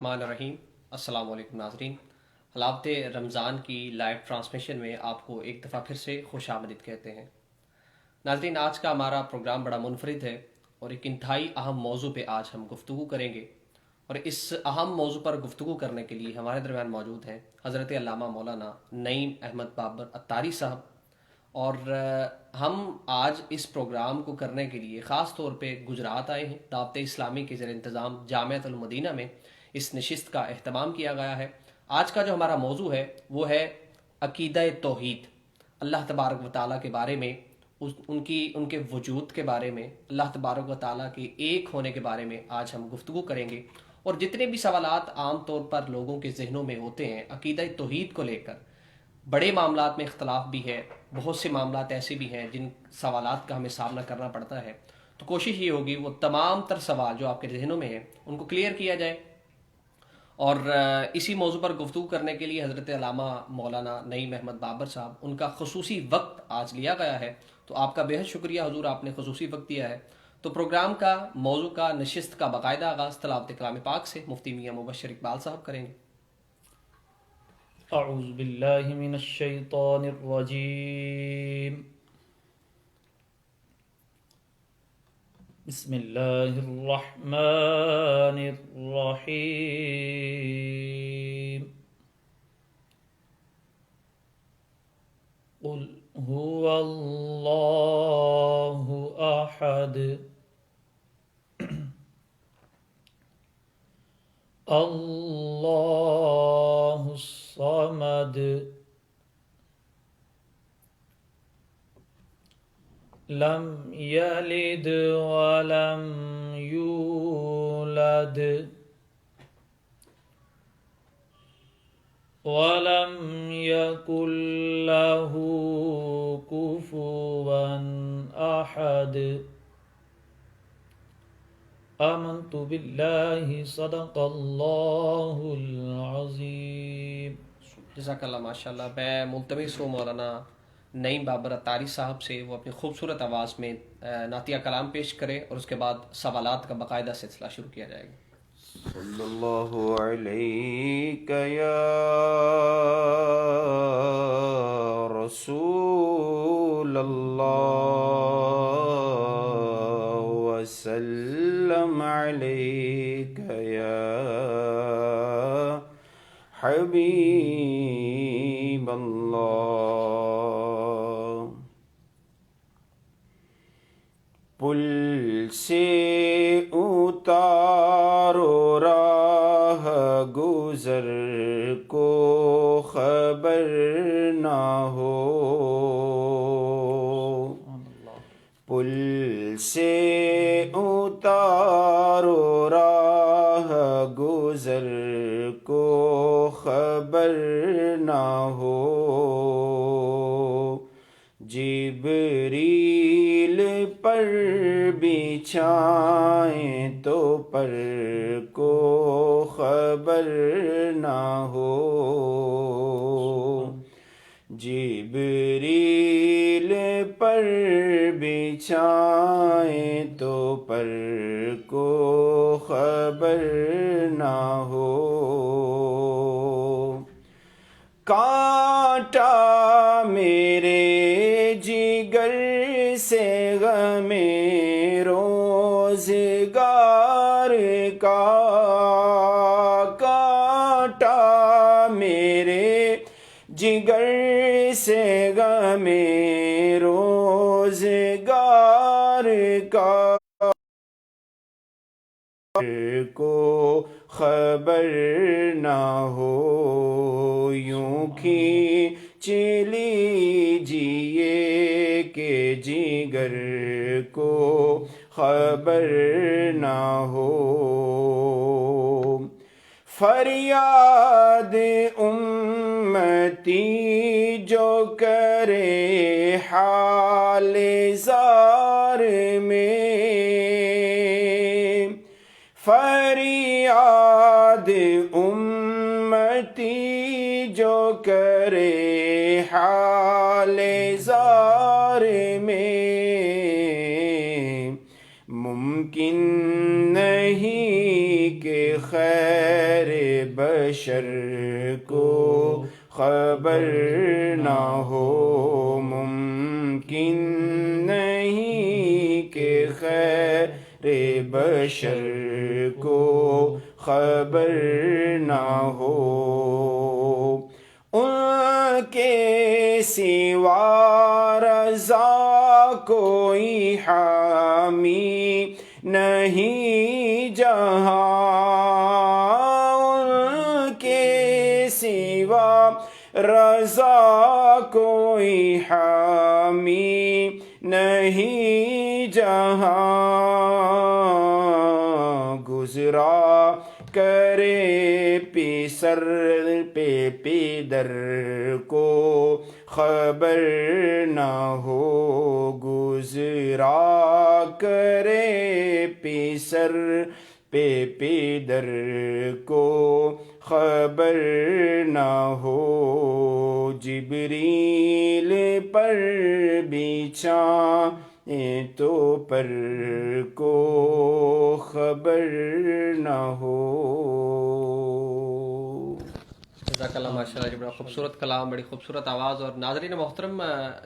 مان الرحیم السلام علیکم ناظرین، حلاوت رمضان کی لائیو ٹرانسمیشن میں آپ کو ایک دفعہ پھر سے خوش آمدید کہتے ہیں۔ ناظرین، آج کا ہمارا پروگرام بڑا منفرد ہے اور ایک انتہائی اہم موضوع پہ آج ہم گفتگو کریں گے، اور اس اہم موضوع پر گفتگو کرنے کے لیے ہمارے درمیان موجود ہیں حضرت علامہ مولانا نعیم احمد بابر عطاری صاحب۔ اور ہم آج اس پروگرام کو کرنے کے لیے خاص طور پہ گجرات آئے ہیں۔ دعوت اسلامی کے زیر انتظام جامعۃ المدینہ میں اس نشست کا اہتمام کیا گیا ہے۔ آج کا جو ہمارا موضوع ہے وہ ہے عقیدہ توحید، اللہ تبارک و تعالیٰ کے بارے میں، ان کے وجود کے بارے میں، اللہ تبارک و تعالیٰ کے ایک ہونے کے بارے میں آج ہم گفتگو کریں گے۔ اور جتنے بھی سوالات عام طور پر لوگوں کے ذہنوں میں ہوتے ہیں عقیدہ توحید کو لے کر، بڑے معاملات میں اختلاف بھی ہے، بہت سے معاملات ایسے بھی ہیں جن سوالات کا ہمیں سامنا کرنا پڑتا ہے، تو کوشش یہ ہوگی وہ تمام تر سوال جو آپ کے ذہنوں میں ہیں ان کو کلیئر کیا جائے۔ اور اسی موضوع پر گفتگو کرنے کے لیے حضرت علامہ مولانا نعیم احمد بابر صاحب، ان کا خصوصی وقت آج لیا گیا ہے، تو آپ کا بہت شکریہ حضور، آپ نے خصوصی وقت دیا ہے۔ تو پروگرام کا موضوع کا نشست کا باقاعدہ آغاز تلاوت کلام پاک سے مفتی میاں مبشر اقبال صاحب کریں گے۔ اعوذ باللہ من الشیطان الرجیم، بسم اللہ الرحمن الرحیم، قل هو اللہ احد اللہ الصمد لم یلد ولم یولد ولم یکن له کفوا احد۔ آمنت باللہ صدق اللہ العظیم۔ جزاک اللہ، ماشاء اللہ۔ میں ملتمس ہوں مولانا نعیم بابر عطاری صاحب سے وہ اپنی خوبصورت آواز میں نعتیہ کلام پیش کرے، اور اس کے بعد سوالات کا باقاعدہ سلسلہ شروع کیا جائے گا۔ صلی اللہ علیک یا رسول اللہ وسلم علیک یا حبیب اللہ۔ پل سے اتارو راہ گزر کو خبر نہ ہو، پل سے اتارو راہ گزر کو خبر نہ ہو، جبریل پر بچھائیں تو پر کو خبر نہ ہو، جبریل پر بچھائیں تو پر کو خبر نہ ہو، کانٹا میرے جگر سے غم روزگار کا، کانٹا میرے جگر سے غم روزگار کا کو خبر نہ ہو، یوں کھینچ لیجیے کہ جگر کو خبر نہ ہو، فریاد امتی جو کرے حال زار میں، فریاد امتی جو کرے حال زار میں، ممکن نہیں کہ خیر بشر کو خبر نہ ہو، ممکن نہیں کہ خیر بشر کو خبر نہ ہو، ان کے سوا رضا کوئی حامی نہیں جہاں، ان کے سوا رضا کوئی حامی نہیں جہاں، گزرا کرے پیسر پہ پیدر کو خبر نہ ہو، گزرا کرے پیسر پہ پیدر کو خبر نہ ہو، جبریل پر بچھائیں تو پر کو خبر نہ ہو۔ جزاک اللہ، ماشاء اللہ جی، بڑا خوبصورت کلام، بڑی خوبصورت آواز۔ اور ناظرین محترم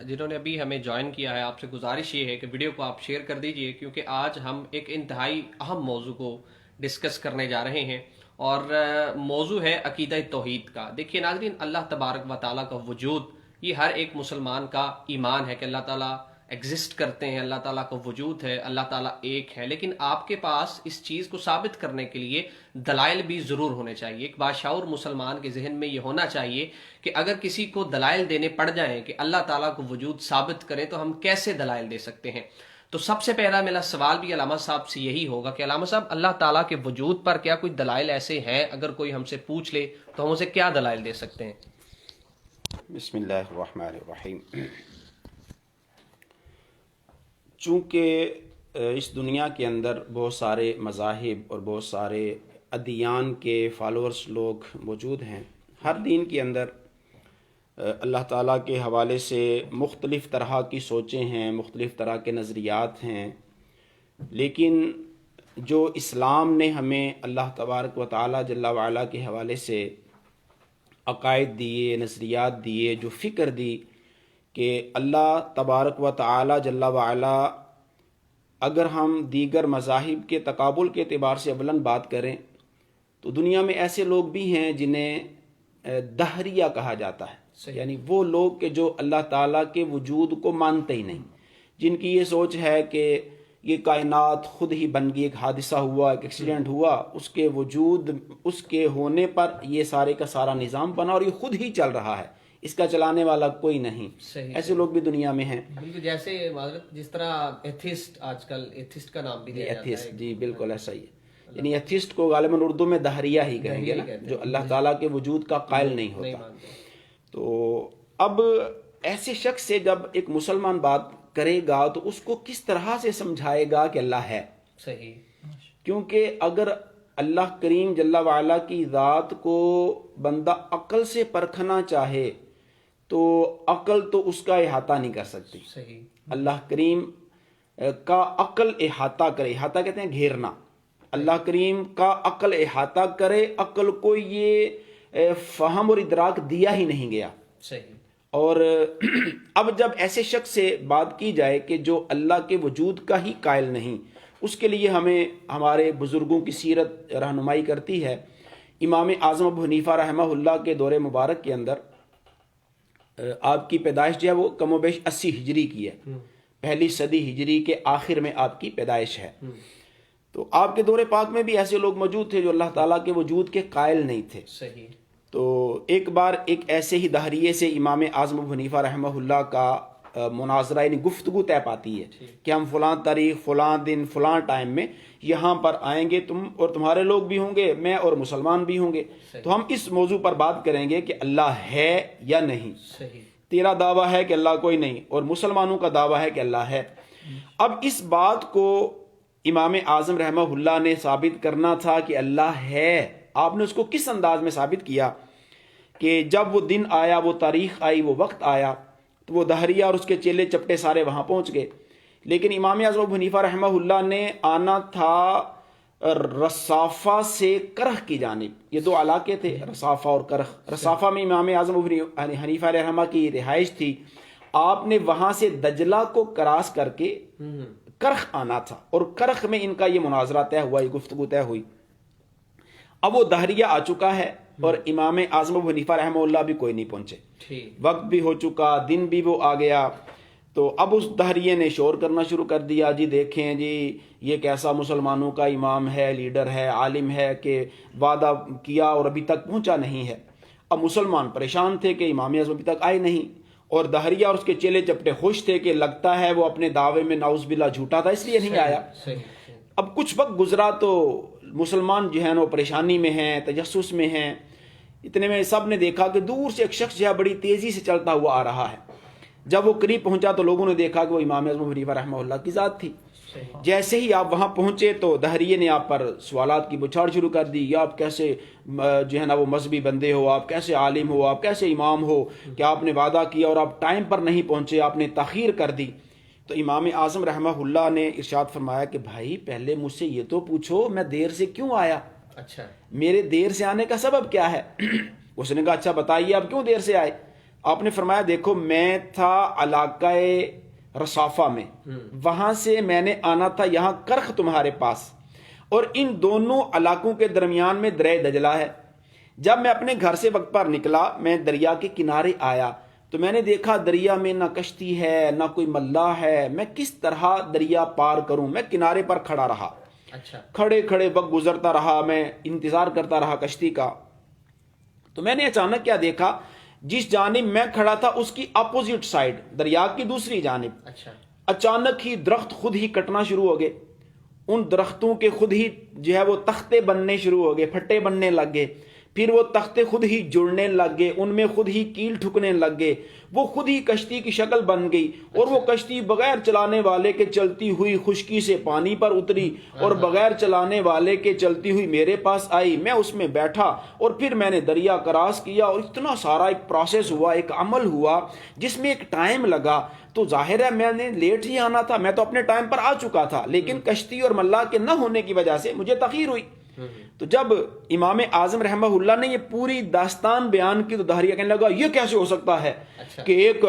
جنہوں نے ابھی ہمیں جوائن کیا ہے، آپ سے گزارش یہ ہے کہ ویڈیو کو آپ شیئر کر دیجئے، کیونکہ آج ہم ایک انتہائی اہم موضوع کو ڈسکس کرنے جا رہے ہیں، اور موضوع ہے عقیدہ توحید کا۔ دیکھیے ناظرین، اللہ تبارک و تعالیٰ کا وجود، یہ ہر ایک مسلمان کا ایمان ہے کہ اللہ تعالیٰ ایگزسٹ کرتے ہیں، اللہ تعالیٰ کا وجود ہے، اللہ تعالیٰ ایک ہے، لیکن آپ کے پاس اس چیز کو ثابت کرنے کے لیے دلائل بھی ضرور ہونے چاہیے۔ ایک باشعور مسلمان کے ذہن میں یہ ہونا چاہیے کہ اگر کسی کو دلائل دینے پڑ جائیں کہ اللہ تعالیٰ کو وجود ثابت کریں تو ہم کیسے دلائل دے سکتے ہیں۔ تو سب سے پہلا میرا سوال بھی علامہ صاحب سے یہی ہوگا کہ علامہ صاحب، اللہ تعالیٰ کے وجود پر کیا کوئی دلائل ایسے ہیں؟ اگر کوئی ہم سے پوچھ لے تو ہم اسے کیا دلائل دے سکتے ہیں؟ بسم اللہ الرحمن الرحیم۔ چونکہ اس دنیا کے اندر بہت سارے مذاہب اور بہت سارے ادیان کے فالورز لوگ موجود ہیں، ہر دین کے اندر اللہ تعالیٰ کے حوالے سے مختلف طرح کی سوچیں ہیں، مختلف طرح کے نظریات ہیں، لیکن جو اسلام نے ہمیں اللہ تبارک و تعالیٰ جل وعلا کے حوالے سے عقائد دیے، نظریات دیے، جو فکر دی کہ اللہ تبارک و تعالیٰ جل وعلا، اگر ہم دیگر مذاہب کے تقابل کے اعتبار سے اولاً بات کریں تو دنیا میں ایسے لوگ بھی ہیں جنہیں دہریہ کہا جاتا ہے، یعنی وہ لوگ کہ جو اللہ تعالیٰ کے وجود کو مانتے ہی نہیں، جن کی یہ سوچ ہے کہ یہ کائنات خود ہی بن گئی، ایک حادثہ ہوا، ایک ایکسیڈنٹ ہوا، اس کے وجود، اس کے ہونے پر یہ سارے کا سارا نظام بنا اور یہ خود ہی چل رہا ہے، اس کا چلانے والا کوئی نہیں۔ ایسے لوگ بھی دنیا میں ہیں، بالکل جیسے معذرت جس طرح ایتھسٹ، آج کل ایتھسٹ کا نام بھی دیا جاتا ہے۔ ایتھسٹ، جی بالکل ایسا ہی ہے، یعنی ایتھسٹ کو غالباً اردو میں دہریہ ہی کہیں گے نا، جو اللہ تعالیٰ کے وجود کا قائل نہیں ہوتا۔ تو اب ایسے شخص سے جب ایک مسلمان بات کرے گا تو اس کو کس طرح سے سمجھائے گا کہ اللہ ہے؟ صحیح، کیونکہ اگر اللہ کریم جل وعلا کی ذات کو بندہ عقل سے پرکھنا چاہے تو عقل تو اس کا احاطہ نہیں کر سکتی۔ صحیح، اللہ کریم کا عقل احاطہ کرے، احاطہ کہتے ہیں گھیرنا، اللہ کریم کا عقل احاطہ کرے، عقل کو یہ فہم اور ادراک دیا ہی نہیں گیا۔ صحیح۔ اور اب جب ایسے شخص سے بات کی جائے کہ جو اللہ کے وجود کا ہی قائل نہیں، اس کے لیے ہمیں ہمارے بزرگوں کی سیرت رہنمائی کرتی ہے۔ امام اعظم ابو حنیفہ رحمہ اللہ کے دور مبارک کے اندر آپ کی پیدائش جو ہے وہ کم و بیش 80 ہجری کی ہے، پہلی صدی ہجری کے آخر میں آپ کی پیدائش ہے۔ تو آپ کے دور پاک میں بھی ایسے لوگ موجود تھے جو اللہ تعالیٰ کے وجود کے قائل نہیں تھے۔ صحیح۔ تو ایک بار ایک ایسے ہی دہریے سے امام اعظم ابو حنیفہ رحمہ اللہ کا مناظرہ یعنی گفتگو طے پاتی ہے کہ ہم فلاں تاریخ، فلاں دن، فلاں ٹائم میں یہاں پر آئیں گے، تم اور تمہارے لوگ بھی ہوں گے، میں اور مسلمان بھی ہوں گے، تو ہم اس موضوع پر بات کریں گے کہ اللہ ہے یا نہیں۔ صحیح۔ تیرا دعویٰ ہے کہ اللہ کوئی نہیں اور مسلمانوں کا دعویٰ ہے کہ اللہ ہے۔ اب اس بات کو امام اعظم رحمہ اللہ نے ثابت کرنا تھا کہ اللہ ہے۔ آپ نے اس کو کس انداز میں ثابت کیا کہ جب وہ دن آیا، وہ تاریخ آئی، وہ وقت آیا تو وہ دہریہ اور اس کے چیلے چپٹے سارے وہاں پہنچ گئے، لیکن امام اعظم ابو حنیفہ رحمہ اللہ نے آنا تھا رصافہ سے کرخ کی جانب، یہ دو علاقے تھے، رصافہ اور کرخ۔ رصافہ میں امام اعظم ابو حنیفہ علیہ رحمہ کی رہائش تھی، آپ نے وہاں سے دجلہ کو کراس کر کے کرخ آنا تھا، اور کرخ میں ان کا یہ مناظرہ طے ہوا، یہ گفتگو طے ہوئی۔ اب وہ دہریہ آ چکا ہے اور امام اعظم ابو حنیفہ رحمہ اللہ بھی کوئی نہیں پہنچے، وقت بھی ہو چکا، دن بھی وہ آ گیا، تو اب اس دہریے نے شور کرنا شروع کر دیا، جی دیکھیں جی یہ کیسا مسلمانوں کا امام ہے، لیڈر ہے، عالم ہے کہ وعدہ کیا اور ابھی تک پہنچا نہیں ہے۔ اب مسلمان پریشان تھے کہ امام اعظم ابھی تک آئے نہیں، اور دہریہ اور اس کے چیلے چپٹے خوش تھے کہ لگتا ہے وہ اپنے دعوے میں نعوذ باللہ جھوٹا تھا اس لیے نہیں آیا۔ اب کچھ وقت گزرا تو مسلمان جو ہیں وہ پریشانی میں ہیں، تجسس میں ہیں، اتنے میں سب نے دیکھا کہ دور سے ایک شخص جو ہے بڑی تیزی سے چلتا ہوا آ رہا ہے۔ جب وہ قریب پہنچا تو لوگوں نے دیکھا کہ وہ امام اعظم ابو حنیفہ رحمہ اللہ کی ذات تھی۔ جیسے ہی آپ وہاں پہنچے تو دہریے نے آپ پر سوالات کی بچھاڑ شروع کر دی، یا آپ کیسے جو ہے نا وہ مذہبی بندے ہو، آپ کیسے عالم ہو، آپ کیسے امام ہو کہ آپ نے وعدہ کیا اور آپ ٹائم پر نہیں پہنچے، آپ نے تاخیر کر دی۔ تو امام اعظم رحمہ اللہ نے ارشاد فرمایا کہ بھائی پہلے مجھ سے یہ تو پوچھو میں دیر سے کیوں آیا، اچھا میرے دیر سے آنے کا سبب کیا ہے؟ اس نے کہا اچھا بتائیے آپ کیوں دیر سے آئے؟ آپ نے فرمایا دیکھو میں تھا علاقہ رصافہ میں، وہاں سے میں نے آنا تھا یہاں کرخ تمہارے پاس، اور ان دونوں علاقوں کے درمیان میں دریا دجلہ ہے۔ جب میں اپنے گھر سے وقت پر نکلا، میں دریا کے کنارے آیا تو میں نے دیکھا دریا میں نہ کشتی ہے نہ کوئی ملاح ہے، میں کس طرح دریا پار کروں؟ میں کنارے پر کھڑا رہا، اچھا کھڑے کھڑے وقت گزرتا رہا، میں انتظار کرتا رہا کشتی کا۔ تو میں نے اچانک کیا دیکھا، جس جانب میں کھڑا تھا اس کی اپوزٹ سائڈ، دریا کی دوسری جانب اچھا اچانک ہی درخت خود ہی کٹنا شروع ہو گئے، ان درختوں کے خود ہی جو ہے وہ تختے بننے شروع ہو گئے، پھٹے بننے لگ گئے، پھر وہ تختے خود ہی جڑنے لگ گئے، ان میں خود ہی کیل ٹھکنے لگ گئے، وہ خود ہی کشتی کی شکل بن گئی، اور وہ کشتی بغیر چلانے والے کے چلتی ہوئی خشکی سے پانی پر اتری، اور بغیر چلانے والے کے چلتی ہوئی میرے پاس آئی، میں اس میں بیٹھا، اور پھر میں نے دریا کراس کیا، اور اتنا سارا ایک پروسیس ہوا، ایک عمل ہوا جس میں ایک ٹائم لگا۔ تو ظاہر ہے میں نے لیٹ ہی آنا تھا، میں تو اپنے ٹائم پر آ چکا تھا، لیکن کشتی اور ملاح کے نہ ہونے کی وجہ سے مجھے تاخیر ہوئی۔ تو جب امام اعظم رحمہ اللہ نے یہ پوری داستان بیان کی تو دہریہ کہنے لگا یہ کیسے ہو سکتا ہے کہ ایک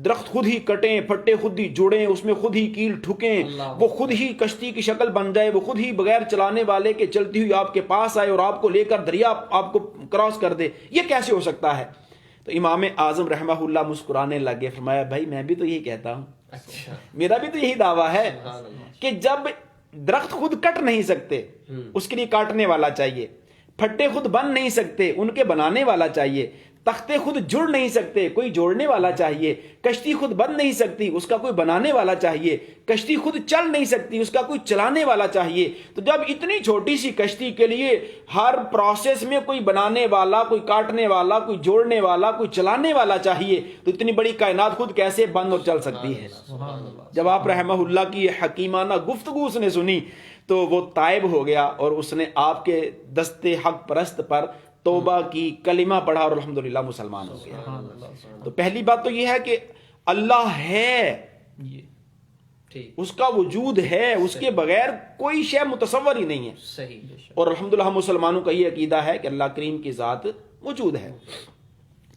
درخت خود ہی کٹیں، پھٹے خود ہی جوڑیں، اس میں خود ہی کیل ٹھکیں، وہ خود ہی کشتی کی شکل بن جائے، وہ خود ہی بغیر چلانے والے کے چلتی ہوئی آپ کے پاس آئے اور آپ کو لے کر دریا آپ کو کراس کر دے، یہ کیسے ہو سکتا ہے؟ تو امام اعظم رحمہ اللہ مسکرانے لگے، فرمایا بھائی میں بھی تو یہی کہتا ہوں، اچھا میرا بھی تو یہی دعویٰ ہے کہ جب درخت خود کٹ نہیں سکتے اس کے لیے کاٹنے والا چاہیے، پھٹے خود بن نہیں سکتے ان کے بنانے والا چاہیے، تختے خود جڑ نہیں سکتے کوئی جوڑنے والا چاہیے، کشتی خود بن نہیں سکتی اس کا کوئی بنانے والا چاہیے، کشتی خود چل نہیں سکتی اس کا کوئی چلانے والا چاہیے۔ تو جب اتنی چھوٹی سی کشتی کے لیے ہر پروسیس میں کوئی بنانے والا، کوئی کاٹنے والا، کوئی جوڑنے والا، کوئی چلانے والا چاہیے، تو اتنی بڑی کائنات خود کیسے بند اور چل سکتی ہے؟ جب آپ رحمہ اللہ کی یہ حکیمانہ گفتگو اس نے سنی تو وہ تائب ہو گیا، اور اس نے آپ کے دستے حق پرست پر توبہ کی، کلمہ پڑھا، اور الحمدللہ مسلمان ہو گیا۔ تو پہلی بات تو یہ ہے کہ اللہ ہے، اس کا وجود ہے، اس کے بغیر کوئی شے متصور ہی نہیں ہے، صحیح، اور الحمدللہ ہم مسلمانوں کا یہ عقیدہ ہے کہ اللہ کریم کی ذات موجود ہے۔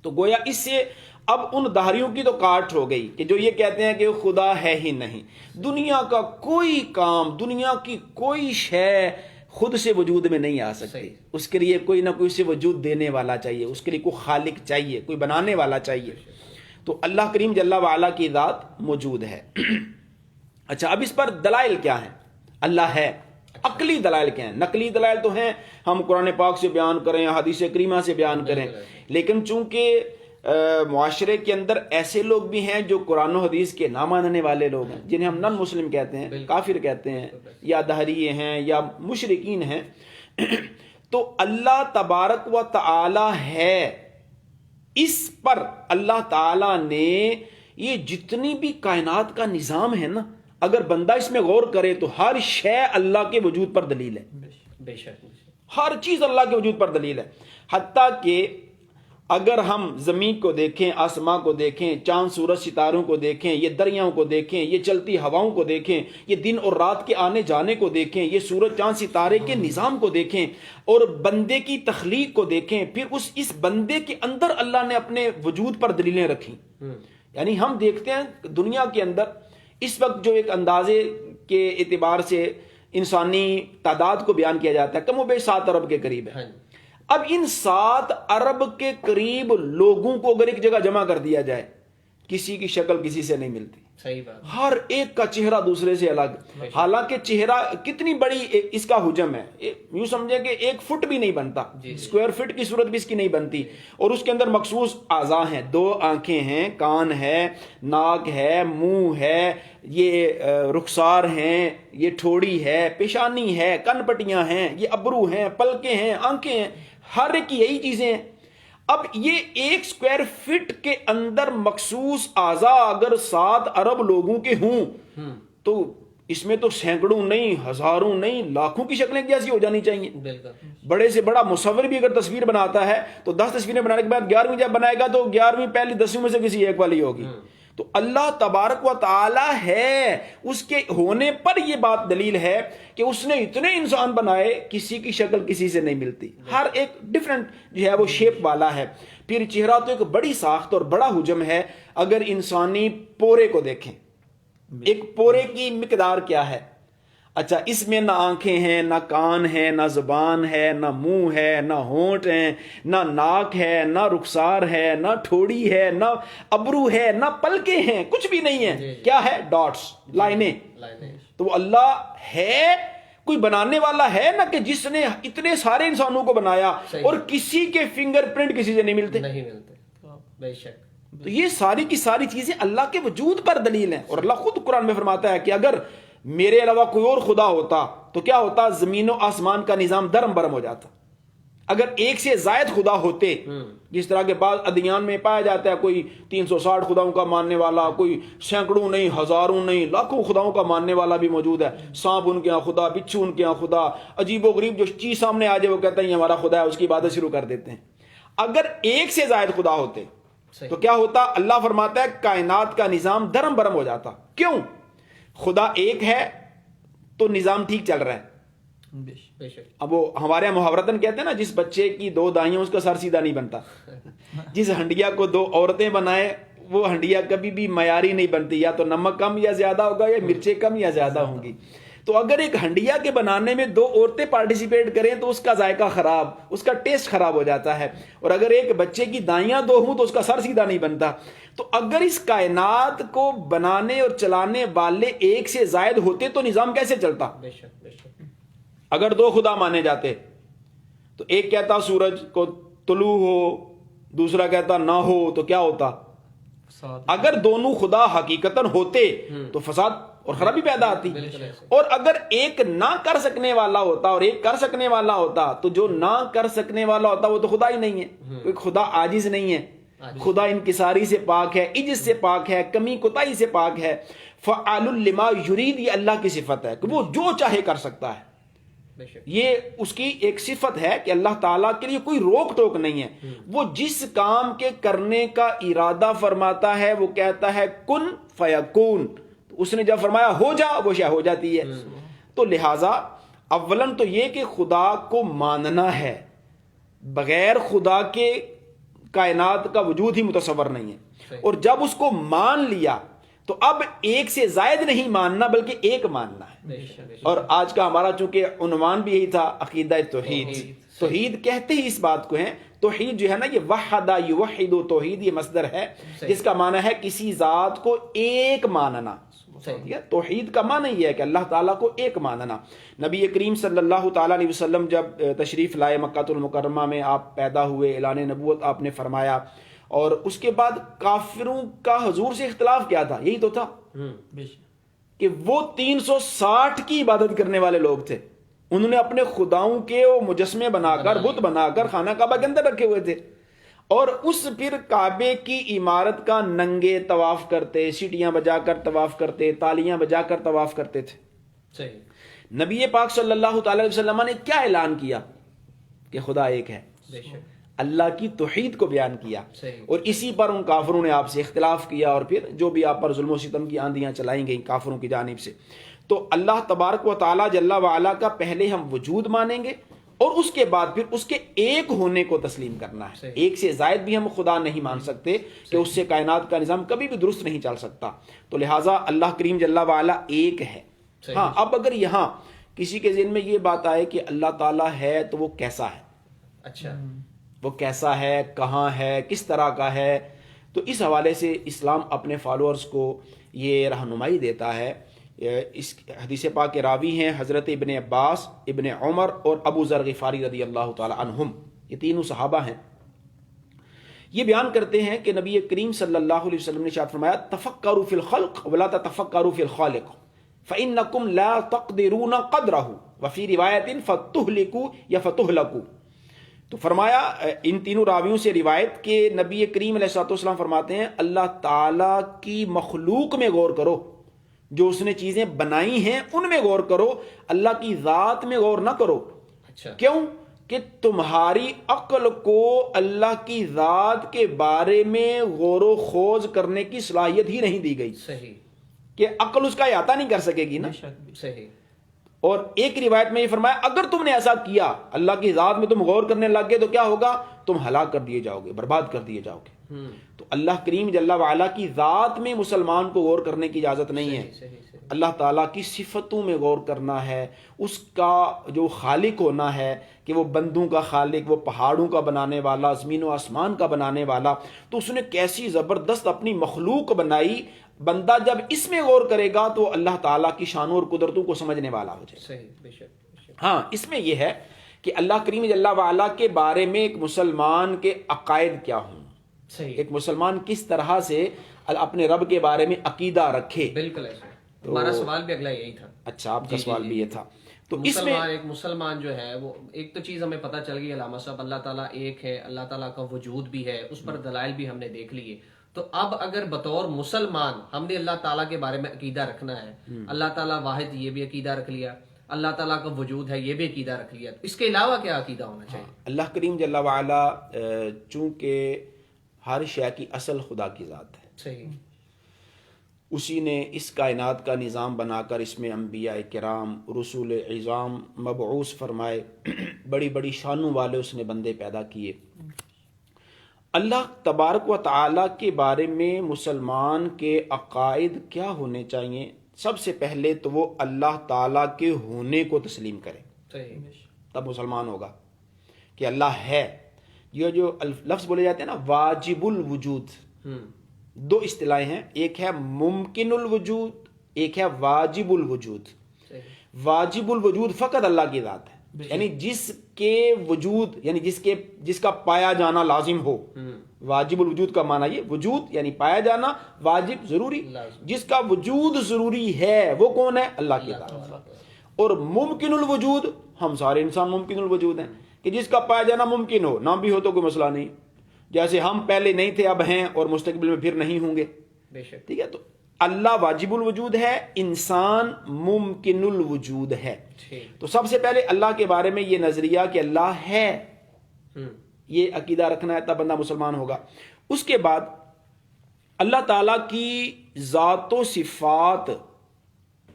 تو گویا اس سے اب ان دہریوں کی تو کاٹ ہو گئی کہ جو یہ کہتے ہیں کہ خدا ہے ہی نہیں، دنیا کا کوئی کام، دنیا کی کوئی شے خود سے وجود میں نہیں آ سکتی، اس کے لیے کوئی نہ کوئی سے وجود دینے والا چاہیے، اس کے لیے کوئی خالق چاہیے، کوئی بنانے والا چاہیے۔ تو اللہ کریم جل وعلا کی ذات موجود ہے۔ اچھا اب اس پر دلائل کیا ہیں؟ اللہ ہے، عقلی دلائل کیا ہیں؟ نقلی دلائل تو ہیں، ہم قرآن پاک سے بیان کریں، حدیث کریمہ سے بیان کریں، لیکن چونکہ معاشرے کے اندر ایسے لوگ بھی ہیں جو قرآن و حدیث کے نہ ماننے والے لوگ ہیں، جنہیں ہم نن مسلم کہتے ہیں، کافر کہتے ہیں، یا دہریے ہیں یا مشرکین ہیں۔ تو اللہ تبارک و تعالی ہے، اس پر اللہ تعالی نے یہ جتنی بھی کائنات کا نظام ہے نا، اگر بندہ اس میں غور کرے تو ہر شے اللہ کے وجود پر دلیل ہے، بے شک ہر چیز اللہ کے وجود پر دلیل ہے، حتیٰ کہ اگر ہم زمین کو دیکھیں، آسمان کو دیکھیں، چاند سورج ستاروں کو دیکھیں، یہ دریاؤں کو دیکھیں، یہ چلتی ہواؤں کو دیکھیں، یہ دن اور رات کے آنے جانے کو دیکھیں، یہ سورج چاند ستارے کے نظام کو دیکھیں اور بندے کی تخلیق کو دیکھیں، پھر اس بندے کے اندر اللہ نے اپنے وجود پر دلیلیں رکھی. یعنی ہم دیکھتے ہیں دنیا کے اندر اس وقت جو ایک اندازے کے اعتبار سے انسانی تعداد کو بیان کیا جاتا ہے، کم و بیش 7 ارب کے قریب ہے. اب ان 7 ارب کے قریب لوگوں کو اگر ایک جگہ جمع کر دیا جائے، کسی کی شکل کسی سے نہیں ملتی. صحیح بات. ہر ایک کا چہرہ دوسرے سے الگ، حالانکہ چہرہ کتنی بڑی اس کا حجم ہے، یوں سمجھے کہ 1 فٹ بھی نہیں بنتا، اسکوائر فٹ کی صورت بھی اس کی نہیں بنتی. اور اس کے اندر مخصوص اعضاء ہیں، 2 آنکھیں ہیں، کان ہے، ناک ہے، منہ ہے، یہ رخسار ہیں، یہ ٹھوڑی ہے، پیشانی ہے، کن پٹیاں ہیں، یہ ابرو ہیں، پلکیں ہیں، آنکھیں ہیں، ہر ایک کی یہی چیزیں ہیں. اب یہ 1 اسکوائر فٹ کے اندر مخصوص اعضاء اگر 7 ارب لوگوں کے ہوں تو اس میں تو سینکڑوں نہیں، ہزاروں نہیں، لاکھوں کی شکلیں جیسی ہو جانی چاہیے. بڑے سے بڑا مصور بھی اگر تصویر بناتا ہے تو 10 تصویریں بنانے کے بعد 11ویں جب بنائے گا تو 11ویں پہلی 10ویں میں سے کسی ایک والی ہوگی. تو اللہ تبارک و تعالی ہے، اس کے ہونے پر یہ بات دلیل ہے کہ اس نے اتنے انسان بنائے، کسی کی شکل کسی سے نہیں ملتی، ہر ایک ڈیفرنٹ جو ہے وہ شیپ والا ہے. پھر چہرہ تو ایک بڑی ساخت اور بڑا حجم ہے. اگر انسانی پورے کو دیکھیں، ایک پورے کی مقدار کیا ہے؟ اچھا، اس میں نہ آنکھیں ہیں، نہ کان ہے، نہ زبان ہے، نہ منہ ہے، نہ ہونٹ ہیں، نہ ناک ہے، نہ رخسار ہے، نہ ٹھوڑی ہے، نہ ابرو ہے، نہ پلکیں ہیں، کچھ بھی نہیں ہے. کیا ہے؟ ڈاٹس، لائنیں. تو اللہ ہے، کوئی بنانے والا ہے نا کہ جس نے اتنے سارے انسانوں کو بنایا اور کسی کے فنگر پرنٹ کسی سے نہیں ملتے. بے شک. تو یہ ساری کی ساری چیزیں اللہ کے وجود پر دلیل ہیں. اور اللہ خود قرآن میں فرماتا ہے کہ اگر میرے علاوہ کوئی اور خدا ہوتا تو کیا ہوتا؟ زمین و آسمان کا نظام درم برم ہو جاتا. اگر ایک سے زائد خدا ہوتے، جس طرح کے بعض ادیان میں پایا جاتا ہے، کوئی 360 خداؤں کا ماننے والا، کوئی سینکڑوں نہیں، ہزاروں نہیں، لاکھوں خداؤں کا ماننے والا بھی موجود ہے. سانپ ان کے یہاں خدا، بچھو ان کے یہاں خدا، عجیب و غریب جو چیز سامنے آ جائے وہ کہتا ہے یہ ہمارا خدا ہے، اس کی عبادت شروع کر دیتے ہیں. اگر ایک سے زائد خدا ہوتے تو کیا ہوتا؟ اللہ فرماتا ہے کائنات کا نظام درم برم ہو جاتا. کیوں؟ خدا ایک ہے تو نظام ٹھیک چل رہا ہے. اب وہ ہمارے یہاں محاورتاً کہتے ہیں نا، جس بچے کی 2 دائیاں اس کا سر سیدھا نہیں بنتا. جس ہنڈیا کو 2 عورتیں بنائے وہ ہنڈیا کبھی بھی معیاری نہیں بنتی، یا تو نمک کم یا زیادہ ہوگا یا مرچیں کم یا زیادہ ہوں گی. تو اگر ایک ہنڈیا کے بنانے میں 2 عورتیں پارٹیسپیٹ کریں تو اس کا ذائقہ خراب، اس کا ٹیسٹ خراب ہو جاتا ہے. اور اگر ایک بچے کی دائیاں 2 ہوں تو اس کا سر سیدھا نہیں بنتا. تو اگر اس کائنات کو بنانے اور چلانے والے ایک سے زائد ہوتے تو نظام کیسے چلتا؟ اگر 2 خدا مانے جاتے تو ایک کہتا سورج کو طلوع ہو، دوسرا کہتا نہ ہو، تو کیا ہوتا؟ اگر دونوں خدا حقیقتاً ہوتے تو فساد اور خرابی پیدا آتی. اور اگر ایک نہ کر سکنے والا ہوتا اور ایک کر سکنے والا ہوتا تو جو نہ کر سکنے والا ہوتا وہ تو خدا ہی نہیں ہے. کوئی خدا عاجز نہیں ہے، خدا انکساری سے پاک ہے، عجز سے پاک ہے، کمی کوتاہی سے پاک ہے. فعال لما یرید، یہ اللہ کی صفت ہے کہ وہ جو چاہے کر سکتا ہے. یہ اس کی ایک صفت ہے کہ اللہ تعالیٰ کے لیے کوئی روک ٹوک نہیں ہے. وہ جس کام کے کرنے کا ارادہ فرماتا ہے وہ کہتا ہے کن فیکون. اس نے جب فرمایا ہو جا، وہ شے ہو جاتی ہے. تو لہٰذا اولاً تو یہ کہ خدا کو ماننا ہے، بغیر خدا کے کائنات کا وجود ہی متصور نہیں ہے. اور جب اس کو مان لیا تو اب ایک سے زائد نہیں ماننا بلکہ ایک ماننا ہے. اور آج کا ہمارا چونکہ عنوان بھی یہی تھا، عقیدہ توحید. توحید کہتے ہی اس بات کو ہیں. توحید جو ہے نا، یہ وحدہ یوحد، توحید یہ مصدر ہے جس کا معنی ہے کسی ذات کو ایک ماننا. توحید کا معنی یہ ہے کہ اللہ تعالیٰ کو ایک ماننا. نبی کریم صلی اللہ تعالیٰ علیہ وسلم جب تشریف لائے مکہ المکرمہ میں، آپ پیدا ہوئے، اعلان نبوت آپ نے فرمایا، اور اس کے بعد کافروں کا حضور سے اختلاف کیا تھا؟ یہی تو تھا کہ وہ 360 کی عبادت کرنے والے لوگ تھے. انہوں نے اپنے خداؤں کے وہ مجسمے بنا کر، بت بنا کر خانہ کعبہ کے اندر رکھے ہوئے تھے، اور اس پھر کعبے کی عمارت کا ننگے طواف کرتے، سیٹیاں بجا کر طواف کرتے، تالیاں بجا کر طواف کرتے تھے. نبی پاک صلی اللہ تعالی علیہ وسلم نے کیا اعلان کیا؟ کہ خدا ایک ہے. اللہ کی توحید کو بیان کیا، صحیح۔ اور اسی پر ان کافروں نے آپ سے اختلاف کیا، اور پھر جو بھی آپ پر ظلم و ستم کی آندیاں چلائی گئیں کافروں کی جانب سے. تو اللہ تبارک و تعالیٰ جل وعلا کا پہلے ہم وجود مانیں گے، اور اس کے بعد پھر اس کے ایک ہونے کو تسلیم کرنا ہے. ایک سے زائد بھی ہم خدا نہیں مان سکتے کہ اس سے کائنات کا نظام کبھی بھی درست نہیں چل سکتا. تو لہٰذا اللہ کریم جل وعلا ایک ہے. ہاں، اب اگر یہاں کسی کے ذہن میں یہ بات آئے کہ اللہ تعالیٰ ہے تو وہ کیسا ہے، اچھا، وہ کیسا ہے، کہاں ہے، کس طرح کا ہے، تو اس حوالے سے اسلام اپنے فالوورز کو یہ رہنمائی دیتا ہے. اس حدیث پاک کے راوی ہیں حضرت ابن عباس، ابن عمر اور ابو ذر غفاری رضی اللہ تعالی عنہم. یہ تینوں صحابہ ہیں. یہ بیان کرتے ہیں کہ نبی کریم صلی اللہ علیہ وسلم نے ارشاد فرمایا تفکروا فی الخلق ولا تتفکروا فی الخالق فإنکم لا تقدرون قدرہ وفی روایت فتہلکوا یا فتہلکوا. تو فرمایا ان تینوں راویوں سے روایت کہ نبی کریم علیہ الصلوۃ والسلام فرماتے ہیں اللہ تعالیٰ کی مخلوق میں غور کرو، جو اس نے چیزیں بنائی ہیں ان میں غور کرو، اللہ کی ذات میں غور نہ کرو. اچھا، کیوں؟ کہ تمہاری عقل کو اللہ کی ذات کے بارے میں غور و خوض کرنے کی صلاحیت ہی نہیں دی گئی. صحیح، کہ عقل اس کا احاطہ نہیں کر سکے گی نا. صحیح. اور ایک روایت میں یہ فرمایا اگر تم نے ایسا کیا، اللہ کی ذات میں تم غور کرنے لگ گئے، تو کیا ہوگا؟ تم ہلاک کر دیے جاؤ گے، برباد کر دیے جاؤ گے. تو اللہ کریم جل وعلا کی ذات میں مسلمان کو غور کرنے کی اجازت نہیں ہے. اللہ تعالیٰ کی صفتوں میں غور کرنا ہے، اس کا جو خالق ہونا ہے کہ وہ بندوں کا خالق، وہ پہاڑوں کا بنانے والا، زمین و آسمان کا بنانے والا. تو اس نے کیسی زبردست اپنی مخلوق بنائی. بندہ جب اس میں غور کرے گا تو اللہ تعالیٰ کی شانوں اور قدرتوں کو سمجھنے والا ہو جائے. صحیح، بے شک. ہاں، اس میں یہ ہے کہ اللہ کریم جل وعلا کے بارے میں ایک مسلمان کے عقائد کیا ہوں، صحیح، ایک مسلمان کس طرح سے اپنے رب کے بارے میں عقیدہ رکھے. بالکل ایسا. ہمارا سوال بھی اگلا یہی تھا. اچھا، آپ کا سوال بھی یہ تھا. تو اس میں ایک مسلمان جو ہے وہ ایک تو چیز ہمیں پتہ چل گئی علامہ صاحب، اللہ تعالیٰ ایک ہے، اللہ تعالیٰ کا وجود بھی ہے، اس پر دلائل بھی ہم نے دیکھ لیے. تو اب اگر بطور مسلمان ہم نے اللہ تعالیٰ کے بارے میں عقیدہ رکھنا ہے، اللہ تعالیٰ واحد یہ بھی عقیدہ رکھ لیا، اللہ تعالیٰ کا وجود ہے یہ بھی عقیدہ رکھ لیا، اس کے علاوہ کیا عقیدہ ہونا چاہیے؟ اللہ کریم جل وعلا چونکہ ہر شے کی اصل خدا کی ذات ہے، صحیح، اسی نے اس کائنات کا نظام بنا کر اس میں انبیاء کرام، رسول عظام مبعوث فرمائے، بڑی بڑی شانوں والے اس نے بندے پیدا کیے. اللہ تبارک و تعالیٰ کے بارے میں مسلمان کے عقائد کیا ہونے چاہیے؟ سب سے پہلے تو وہ اللہ تعالیٰ کے ہونے کو تسلیم کرے، صحیح، تب مسلمان ہوگا کہ اللہ ہے. یہ جو لفظ بولے جاتے ہیں نا واجب الوجود، دو اصطلاحیں ہیں، ایک ہے ممکن الوجود، ایک ہے واجب الوجود. واجب الوجود فقط اللہ کی ذات ہے، یعنی جس کے وجود، یعنی جس کا پایا جانا لازم ہو. واجب الوجود کا معنی یہ وجود یعنی پایا جانا، واجب ضروری، جس کا وجود ضروری ہے وہ کون ہے؟ اللہ کی ذات. اور ممکن الوجود، ہم سارے انسان ممکن الوجود ہیں کہ جس کا پایا جانا ممکن ہو، نہ بھی ہو تو کوئی مسئلہ نہیں. جیسے ہم پہلے نہیں تھے اب ہیں اور مستقبل میں پھر نہیں ہوں گے. بے شک. ٹھیک ہے، تو اللہ واجب الوجود ہے، انسان ممکن الوجود ہے. تو سب سے پہلے اللہ کے بارے میں یہ نظریہ کہ اللہ ہے، یہ عقیدہ رکھنا ہے، تب بندہ مسلمان ہوگا. اس کے بعد اللہ تعالیٰ کی ذات و صفات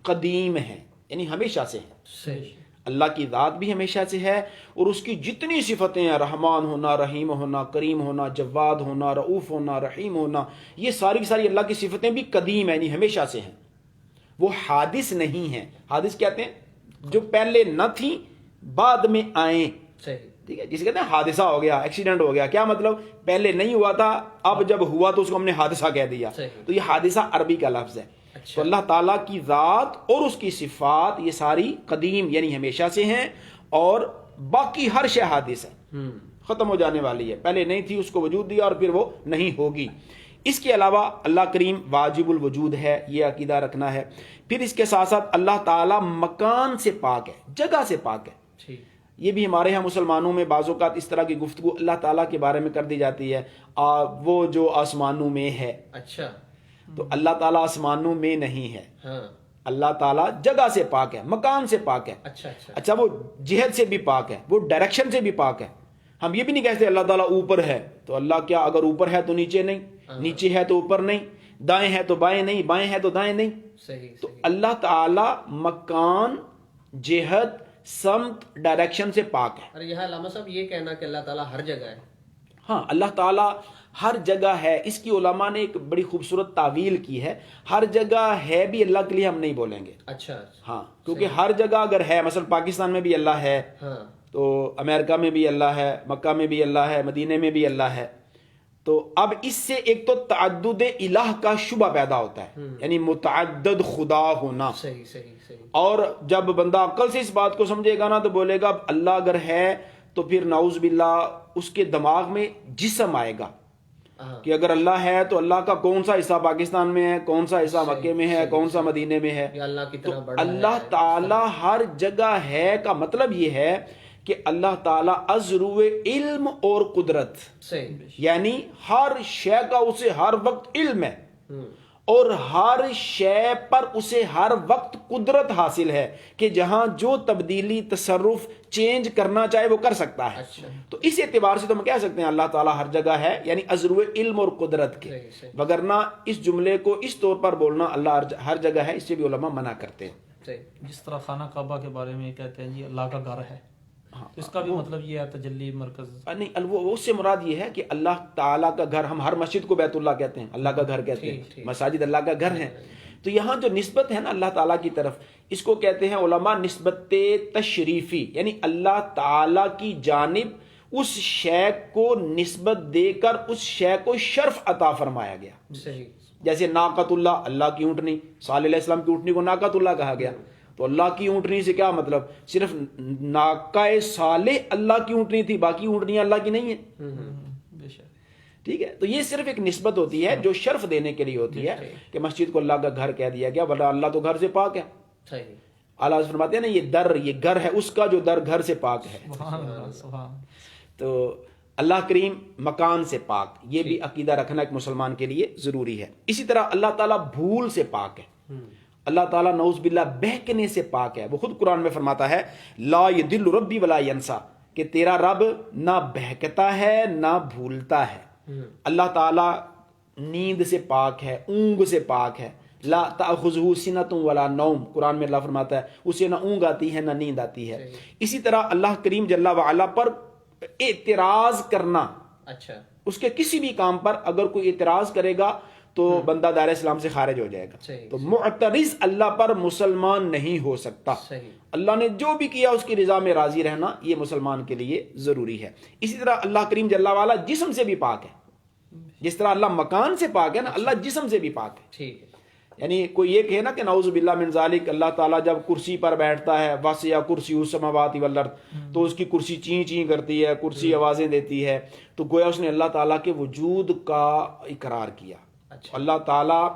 قدیم ہیں، یعنی ہمیشہ سے ہیں. صحیح. اللہ کی ذات بھی ہمیشہ سے ہے، اور اس کی جتنی صفتیں ہیں، رحمان ہونا، رحیم ہونا، کریم ہونا، جواد ہونا، رؤوف ہونا، رحیم ہونا، یہ ساری کی ساری اللہ کی صفتیں بھی قدیم ہیں، یعنی ہمیشہ سے ہیں. وہ حادث نہیں ہیں. حادث کہتے ہیں جو پہلے نہ تھیں بعد میں آئیں. صحیح. ٹھیک ہے، جسے کہتے ہیں حادثہ ہو گیا، ایکسیڈنٹ ہو گیا. کیا مطلب؟ پہلے نہیں ہوا تھا، اب جب ہوا تو اس کو ہم نے حادثہ کہہ دیا. تو یہ حادثہ عربی کا لفظ ہے. تو اللہ تعالیٰ کی ذات اور اس کی صفات یہ ساری قدیم یعنی ہمیشہ سے ہیں، اور باقی ہر شے حادث ہے، ختم ہو جانے والی ہے. پہلے نہیں تھی، اس کو وجود دیا اور پھر وہ نہیں ہوگی. اس کے علاوہ اللہ کریم واجب الوجود ہے، یہ عقیدہ رکھنا ہے. پھر اس کے ساتھ ساتھ اللہ تعالیٰ مکان سے پاک ہے، جگہ سے پاک ہے. یہ بھی ہمارے ہاں مسلمانوں میں بعض اوقات اس طرح کی گفتگو اللہ تعالیٰ کے بارے میں کر دی جاتی ہے، وہ جو آسمانوں میں ہے. اچھا، تو اللہ تعالیٰ آسمانوں میں نہیں ہے. ہاں، اللہ تعالیٰ جگہ سے پاک ہے، مکان سے پاک ہے. اچھا اچھا اچھا، وہ جہت سے بھی پاک ہے، وہ ڈائریکشن سے بھی پاک ہے. ہم یہ بھی نہیں کہتے اللہ تعالیٰ اوپر ہے، تو اللہ کیا اگر اوپر ہے تو نیچے نہیں، نیچے ہے تو اوپر نہیں، دائیں ہے تو بائیں نہیں، بائیں ہے تو دائیں نہیں. صحیح تو اللہ تعالیٰ مکان، جہت، سمت، ڈائریکشن سے پاک ہے. اور یہاں علامہ صاحب یہ کہنا کہ اللہ تعالیٰ ہر جگہ ہے. ہاں، اللہ تعالیٰ ہر جگہ ہے، اس کی علماء نے ایک بڑی خوبصورت تعویل کی ہے. ہر جگہ ہے بھی اللہ کے لیے ہم نہیں بولیں گے. اچھا. ہاں، کیونکہ ہر جگہ اگر ہے، مثلا پاکستان میں بھی اللہ ہے، ہاں تو امریکہ میں بھی اللہ ہے، مکہ میں بھی اللہ ہے، مدینے میں بھی اللہ ہے. تو اب اس سے ایک تو تعدد الہ کا شبہ پیدا ہوتا ہے، یعنی متعدد خدا ہونا. صحیح صحیح صحیح. اور جب بندہ عقل سے اس بات کو سمجھے گا نا تو بولے گا اب اللہ اگر ہے تو پھر نعوذ باللہ اس کے دماغ میں جسم آئے گا کہ اگر اللہ ہے تو اللہ کا کون سا حصہ پاکستان میں ہے، کون سا حصہ مکے میں ہے، کون سا مدینے میں ہے. یا اللہ کی تو طرح بڑا اللہ تعالی ہر جگہ ہے کا مطلب یہ ہے کہ اللہ تعالی ازرو علم اور قدرت، صحیح. یعنی ہر شے کا اسے ہر وقت علم ہے اور ہر شے پر اسے ہر وقت قدرت حاصل ہے کہ جہاں جو تبدیلی، تصرف، چینج کرنا چاہے وہ کر سکتا ہے. اچھا. تو اس اعتبار سے تو ہم کہہ سکتے ہیں اللہ تعالیٰ ہر جگہ ہے، یعنی ازرو علم اور قدرت کے. صحیح صحیح. وگرنہ اس جملے کو اس طور پر بولنا اللہ ہر جگہ ہے، اس سے بھی علماء منع کرتے ہیں. صحیح. جس طرح خانہ کعبہ کے بارے میں کہتے ہیں جی اللہ کا گھر ہے، تو اس کا بھی مطلب یہ ہے تجلی مرکز. نہیں، وہ اس سے مراد یہ ہے کہ اللہ تعالیٰ کا گھر، ہم ہر مسجد کو بیت اللہ کہتے ہیں، اللہ کا گھر کہتے ہیں، مساجد اللہ کا گھر ہیں. تو یہاں جو نسبت ہے نا اللہ تعالیٰ کی طرف، اس کو کہتے ہیں علماء نسبت تشریفی، یعنی اللہ تعالیٰ کی جانب اس شے کو نسبت دے کر اس شے کو شرف عطا فرمایا گیا. صحیح. جیسے ناقۃ اللہ، اللہ کی اونٹنی، صالح علیہ السلام کی اونٹنی کو ناقۃ اللہ کہا گیا. تو اللہ کی اونٹنی سے کیا مطلب؟ صرف ناقہ صالح اللہ کی اونٹنی تھی، باقی اونٹنیاں اللہ کی نہیں ہیں. بے شک. ٹھیک ہے، تو یہ صرف ایک نسبت ہوتی ہے جو شرف دینے کے لیے ہوتی ہے کہ مسجد کو اللہ کا گھر کہہ دیا گیا، ورنہ اللہ تو گھر سے پاک ہے. صحیح. اعلیٰ حضرت فرماتے ہیں نا یہ گھر ہے اس کا جو در گھر سے پاک ہے. سبحان اللہ، سبحان. تو اللہ کریم مکان سے پاک، یہ بھی عقیدہ رکھنا ایک مسلمان کے لیے ضروری ہے. اسی طرح اللہ تعالیٰ بھول سے پاک ہے. اللہ تعالیٰ نعوذ باللہ بہکنے سے پاک ہے. وہ خود قرآن میں فرماتا ہے لا یضل ربی ولا ینسا، کہ تیرا رب نہ بہکتا ہے نہ بھولتا ہے. اللہ تعالیٰ نیند سے پاک ہے، اونگ سے پاک ہے. لا تأخذہ سنۃ ولا نوم، قرآن میں اللہ فرماتا ہے اسے نہ اونگ آتی ہے نہ نیند آتی ہے. اسی طرح اللہ کریم جل وعلا پر اعتراض کرنا، اچھا، اس کے کسی بھی کام پر اگر کوئی اعتراض کرے گا تو بندہ دائرہ اسلام سے خارج ہو جائے گا. تو معترض اللہ پر مسلمان نہیں ہو سکتا. اللہ نے جو بھی کیا اس کی رضا میں راضی رہنا یہ مسلمان کے لیے ضروری ہے. اسی طرح اللہ کریم جل وعلا جسم سے بھی پاک ہے. جس طرح اللہ مکان سے پاک ہے نا، اللہ جسم سے بھی پاک ہے. ٹھیک ہے. یعنی کوئی یہ کہے نا کہ نعوذ باللہ من ذالک، اللہ تعالیٰ جب کرسی پر بیٹھتا ہے وسع کرسی السماوات والارض، تو اس کی کرسی چین چین کرتی ہے، کرسی آوازیں دیتی ہے، تو گویا اس نے اللہ تعالیٰ کے وجود کا اقرار کیا. اللہ تعالیٰ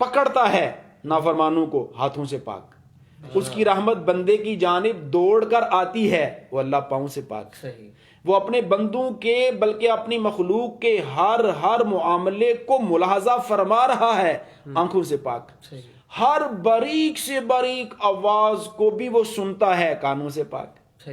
پکڑتا ہے نافرمانوں کو ہاتھوں سے پاک. اس کی رحمت بندے کی جانب دوڑ کر آتی ہے، وہ اللہ پاؤں سے پاک. صحیح. وہ اپنے بندوں کے بلکہ اپنی مخلوق کے ہر معاملے کو ملاحظہ فرما رہا ہے، آنکھوں سے پاک. ہر باریک سے باریک آواز کو بھی وہ سنتا ہے، کانوں سے پاک.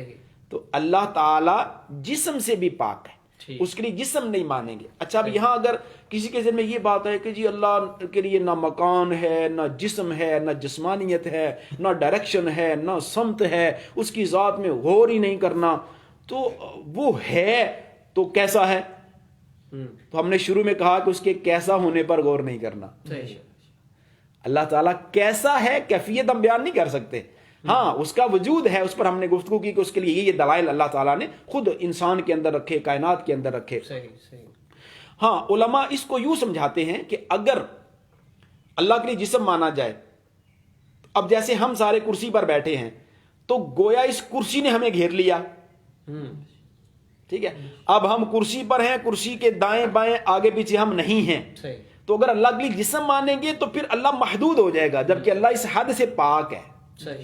تو اللہ تعالی جسم سے بھی پاک ہے، اس کے لیے جسم نہیں مانیں گے. اچھا، اب یہاں اگر کسی کے ذہن میں یہ بات ہے کہ جی اللہ کے لیے نہ مکان ہے، نہ جسم ہے، نہ جسمانیت ہے، نہ ڈائریکشن ہے، نہ سمت ہے، اس کی ذات میں غور ہی نہیں کرنا، تو وہ ہے تو کیسا ہے؟ تو ہم نے شروع میں کہا کہ اس کے کیسا ہونے پر غور نہیں کرنا. اللہ تعالیٰ کیسا ہے کیفیت ہم بیان نہیں کر سکتے. ہاں، اس کا وجود ہے، اس پر ہم نے گفتگو کی کہ اس کے لیے یہ دلائل اللہ تعالیٰ نے خود انسان کے اندر رکھے، کائنات کے اندر رکھے. ہاں، علماء اس کو یوں سمجھاتے ہیں کہ اگر اللہ کے لیے جسم مانا جائے، اب جیسے ہم سارے کرسی پر بیٹھے ہیں تو گویا اس کرسی نے ہمیں گھیر لیا. ٹھیک ہے، اب ہم کرسی پر ہیں، کرسی کے دائیں بائیں آگے پیچھے ہم نہیں ہیں. تو اگر اللہ کے لیے جسم مانیں گے تو پھر اللہ محدود ہو جائے گا، جبکہ اللہ اس حد سے پاک ہے.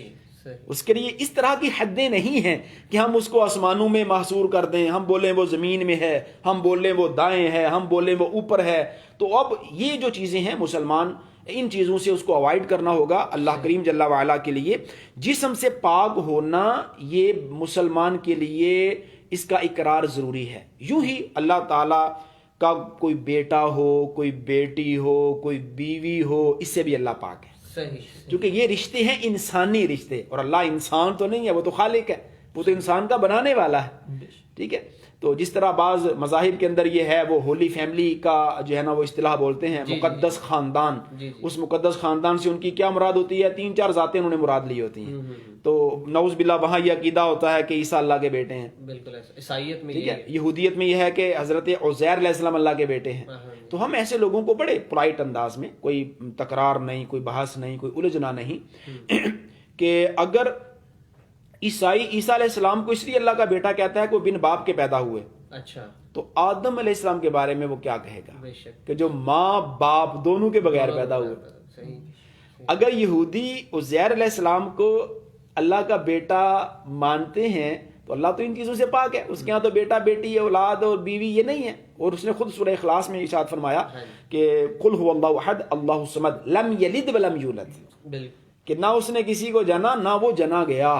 اس کے لیے اس طرح کی حدیں نہیں ہیں کہ ہم اس کو آسمانوں میں محصور کر دیں، ہم بولیں وہ زمین میں ہے، ہم بولیں وہ دائیں ہے، ہم بولیں وہ اوپر ہے. تو اب یہ جو چیزیں ہیں مسلمان ان چیزوں سے اس کو اوائڈ کرنا ہوگا. اللہ کریم جل وعلا کے لیے جسم سے پاک ہونا یہ مسلمان کے لیے اس کا اقرار ضروری ہے. یوں ہی اللہ تعالیٰ کا کوئی بیٹا ہو، کوئی بیٹی ہو، کوئی بیوی ہو، اس سے بھی اللہ پاک ہے. صحیح. کیونکہ یہ رشتے ہیں انسانی رشتے، اور اللہ انسان تو نہیں ہے، وہ تو خالق ہے، وہ تو انسان کا بنانے والا ہے. ٹھیک ہے. تو جس طرح بعض مذاہب کے اندر یہ ہے، وہ ہولی فیملی کا جو ہے نا وہ اصطلاح بولتے ہیں، مقدس خاندان. اس مقدس خاندان سے ان کی کیا مراد ہوتی ہے؟ 3-4 ذاتیں انہوں نے مراد لی ہوتی ہیں. تو نعوذ باللہ وہاں یہ عقیدہ ہوتا ہے کہ عیسیٰ اللہ کے بیٹے ہیں. بالکل ایسا. عیسائیت میں ٹھیک ہے. یہودیت میں یہ ہے کہ حضرت عزیر علیہ السلام اللہ کے بیٹے ہیں. تو ہم ایسے لوگوں کو بڑے پولائٹ انداز میں، کوئی تکرار نہیں، کوئی بحث نہیں، کوئی الجھنا نہیں، کہ اگر عیسیٰ علیہ السلام کو اس لیے اللہ کا بیٹا کہتا ہے کہ وہ بن باپ کے پیدا ہوئے، اچھا، تو آدم علیہ السلام کے بارے میں وہ کیا کہے گا؟ بے شک، کہ جو ماں باپ دونوں کے بغیر پیدا ہوئے. صحیح. اگر یہودی عزیر علیہ السلام کو اللہ کا بیٹا مانتے ہیں تو اللہ تو ان چیزوں سے پاک ہے. اس کے ہاں تو بیٹا بیٹی اولاد اور بیوی یہ نہیں ہے. اور اس نے خود سورہ اخلاص میں ارشاد فرمایا کہ قل هو اللہ احد اللہ الصمد لم یلد ولم یولد، بالکل، کہ نہ اس نے کسی کو جنا نہ وہ جنا گیا.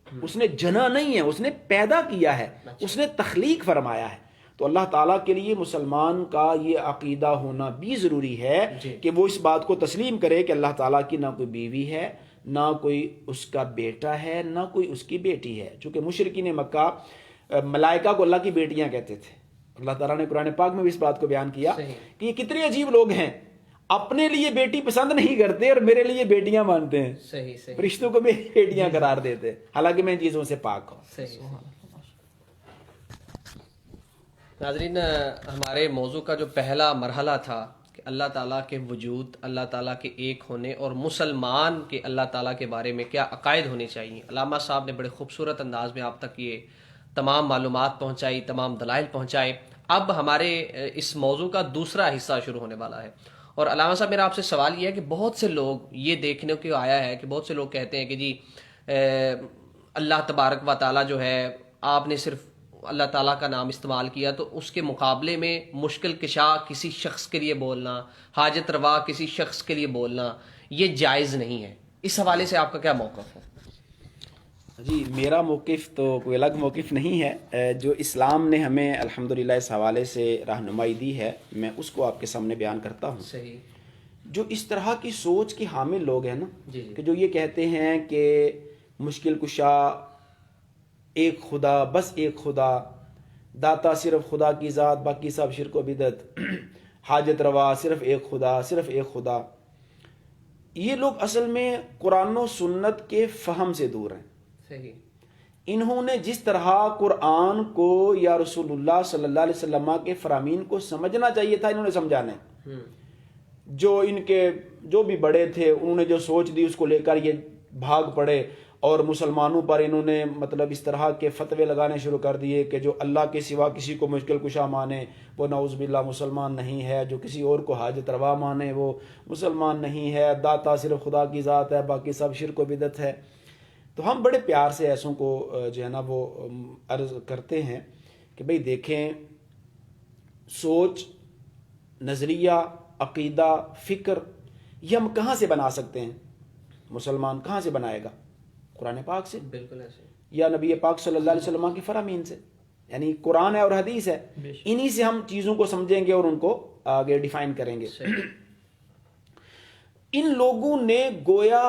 اس نے جنا نہیں ہے، اس نے پیدا کیا ہے، اس نے تخلیق فرمایا ہے. تو اللہ تعالیٰ کے لیے مسلمان کا یہ عقیدہ ہونا بھی ضروری ہے کہ وہ اس بات کو تسلیم کرے کہ اللہ تعالیٰ کی نہ کوئی بیوی ہے، نہ کوئی اس کا بیٹا ہے، نہ کوئی اس کی بیٹی ہے. چونکہ مشرکین مکہ ملائکہ کو اللہ کی بیٹیاں کہتے تھے. اللہ تعالیٰ نے قرآن پاک میں بھی اس بات کو بیان کیا کہ یہ کتنے عجیب لوگ ہیں، اپنے لیے بیٹی پسند نہیں کرتے اور میرے لیے بیٹیاں مانتے ہیں. صحیح صحیح. فرشتوں کو بھی بیٹیاں قرار دیتے، حالانکہ میں ان چیزوں سے پاک ہوں. صحیح. ناظرین، ہمارے موضوع کا جو پہلا مرحلہ تھا کہ اللہ تعالیٰ کے وجود، اللہ تعالیٰ کے ایک ہونے اور مسلمان کے اللہ تعالیٰ کے بارے میں کیا عقائد ہونے چاہیے، علامہ صاحب نے بڑے خوبصورت انداز میں آپ تک یہ تمام معلومات پہنچائی، تمام دلائل پہنچائے. اب ہمارے اس موضوع کا دوسرا حصہ شروع ہونے والا ہے. اور علامہ صاحب میرا آپ سے سوال یہ ہے کہ بہت سے لوگ یہ دیکھنے کو آیا ہے کہ بہت سے لوگ کہتے ہیں کہ جی اللہ تبارک و تعالیٰ جو ہے، آپ نے صرف اللہ تعالیٰ کا نام استعمال کیا تو اس کے مقابلے میں مشکل کشا کسی شخص کے لیے بولنا، حاجت روا کسی شخص کے لیے بولنا یہ جائز نہیں ہے. اس حوالے سے آپ کا کیا موقف ہے؟ جی میرا موقف تو کوئی الگ موقف نہیں ہے. جو اسلام نے ہمیں الحمدللہ اس حوالے سے رہنمائی دی ہے، میں اس کو آپ کے سامنے بیان کرتا ہوں. صحیح. جو اس طرح کی سوچ کے حامل لوگ ہیں نا، کہ جو یہ کہتے ہیں کہ مشکل کشا ایک خدا، بس ایک خدا، داتا صرف خدا کی ذات، باقی سب شرک و بدعت، حاجت روا صرف ایک خدا، صرف ایک خدا، یہ لوگ اصل میں قرآن و سنت کے فہم سے دور ہیں. صحیح. انہوں نے جس طرح قرآن کو یا رسول اللہ صلی اللہ علیہ وسلم کے فرامین کو سمجھنا چاہیے تھا، انہوں نے سمجھا نہیں. جو ان کے جو بھی بڑے تھے انہوں نے جو سوچ دی اس کو لے کر یہ بھاگ پڑے، اور مسلمانوں پر انہوں نے مطلب اس طرح کے فتوے لگانے شروع کر دیے کہ جو اللہ کے سوا کسی کو مشکل کشا مانے وہ نعوذ باللہ مسلمان نہیں ہے، جو کسی اور کو حاجت روا مانے وہ مسلمان نہیں ہے، داتا صرف خدا کی ذات ہے، باقی سب شرک و بدعت ہے. تو ہم بڑے پیار سے ایسوں کو جو ہے نا وہ عرض کرتے ہیں کہ بھئی دیکھیں، سوچ، نظریہ، عقیدہ، فکر یہ ہم کہاں سے بنا سکتے ہیں؟ مسلمان کہاں سے بنائے گا؟ قرآن پاک سے، بالکل ایسے، یا نبی پاک صلی اللہ علیہ وسلم کے فرامین سے. یعنی قرآن ہے اور حدیث ہے، انہی سے ہم چیزوں کو سمجھیں گے اور ان کو آگے ڈیفائن کریں گے. ان لوگوں نے گویا